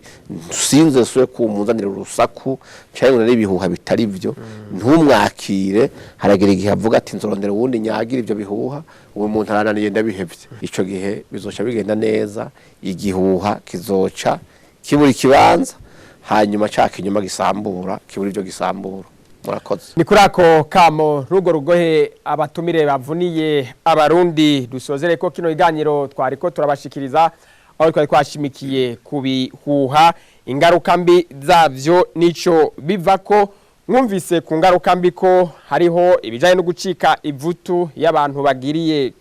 sinze suye kumuzanira urusaku cyangwa n'ibihuha bitari byo ntumwakire haragera igihe avuga ati nzorondera ubundi nyagira ivyo bihuha uwo muntu arananiye ndabihevye ico gihe bizoca bigenda neza igihuha kizoca kiburi kibanza hanyuma caka inyuma gisambura kiburi ivyo gisambura murakoze ni kuri ako kamo rugo rugohe abatumire bavuniye abarundi dusozere ko kino iganiro twariko turabashikiriza aho twari twashimikiye kubihuha ingaruka mbi zavyo nico bivako mwumvise ku ngaruka mbi ko hariho ibijanye no gucika ivutu y'abantu bagiriye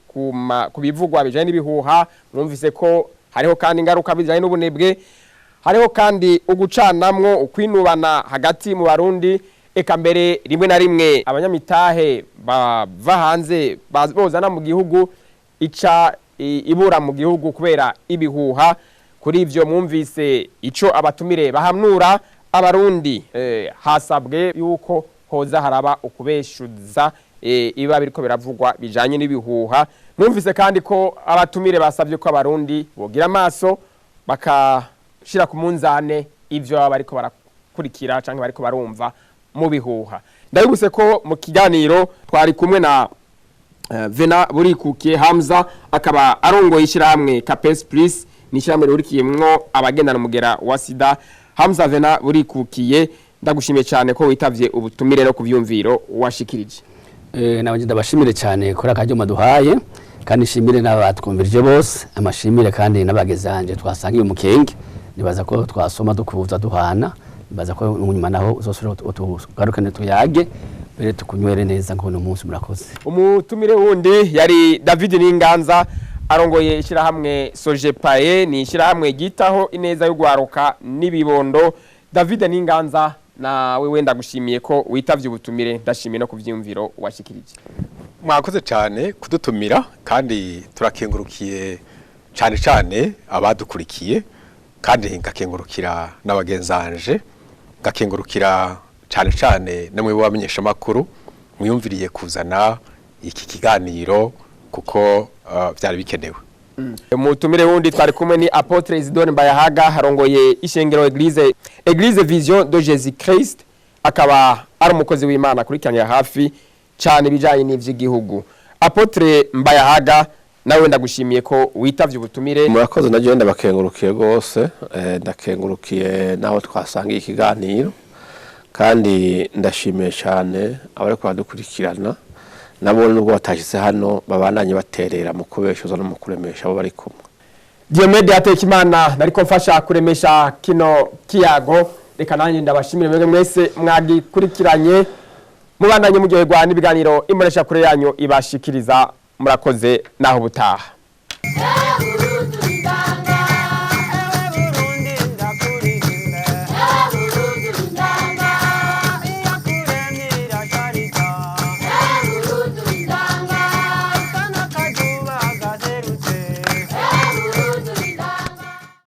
kubivugwa bijanye n'ibihuha mwumvise ko hariho kandi ingaruka bijanye n'ubunebwe hariho kandi ugucanamwo ukwinubana hagati mu barundi eka mbere rimwe na rimwe abanyamitahe bava hanze bozana mu gihugu ica ibura mu gihugu kubera ibihuha kuri ivyo mwumvise ico abatumire bahamnura abarundi hasabwe yuko hoza haraba ukubeshuza iba biriko biravugwa bijanye n'ibihuha mwumvise kandi ko abatumire basabye ko abarundi bogira amaso bakashira ku munzane ivyo bariko barakurikira canke bariko barumva mu bihuha ndabibuse ko mu kiganiro twari kumwe na Vena Burikukiye Hamza akaba arongoye ishyirahamwe Capes Plus nishyirahamwe rurikiyemwo abagendana umugera wa sida Hamza Vena Burikukiye ndagushimiye cyane ko witavye ubutumire no kuvyumviro washikirije nawe ndabashimire cyane kuri akajyo maduhaye kandi shimire n'abatwumvirije bose amashimire kandi n'abagezanje twasangiye umukenge nibaza ko twasoma dukubuza duhana baza ko nyuma naho uzosura utugarukane tuyage bere tukunywere neza ngo no munsi murakoze umutumire wundi yari David Ninganza arongoye ishyirahamwe Sojepae ni ishyirahamwe gitaho ineza yo gwaruka nibibondo David Ninganza na wewe ndagushimiye ko witavye ubutumire ndashimiye no kuvyumviro washikirije mwakoze cyane kudutumira kandi turakengurukiye cyane abadukurikiye kandi ngakengurukira n'abagenzanje ngakengurukira cyane namwe bamenyesha makuru mwiyumviriye kuzana iki kiganiro kuko byari bikenewe umutumire wundi twari kumwe ni Apotre Isidore Mbayahaga harongoye ishengero Église Vision de Jésus Christ akaba ari umukozi w'Imana kurikanira hafi cyane bijanye n'ivy'igihugu Apotre Mbayahaga nawe ndagushimiye ko witavye ubutumire murakoze naje ndabakengurukiye gose ndakengurukiye naho twasangiye ikiganiro kandi ndashimiye cyane abari kwadukurikirana nabo nubwo batashitse hano babandanye baterera mu kubeshuza no mu kuremesha abo bari kumwe Diomede Atekimana nariko mfasha kuremesha kino kiyago reka nanye ndabashimire mwese mwagikurikiranye mubandanye muryoherwa n'ibiganiro imoresha kure yanyu ibashikiriza murakoze naho butaha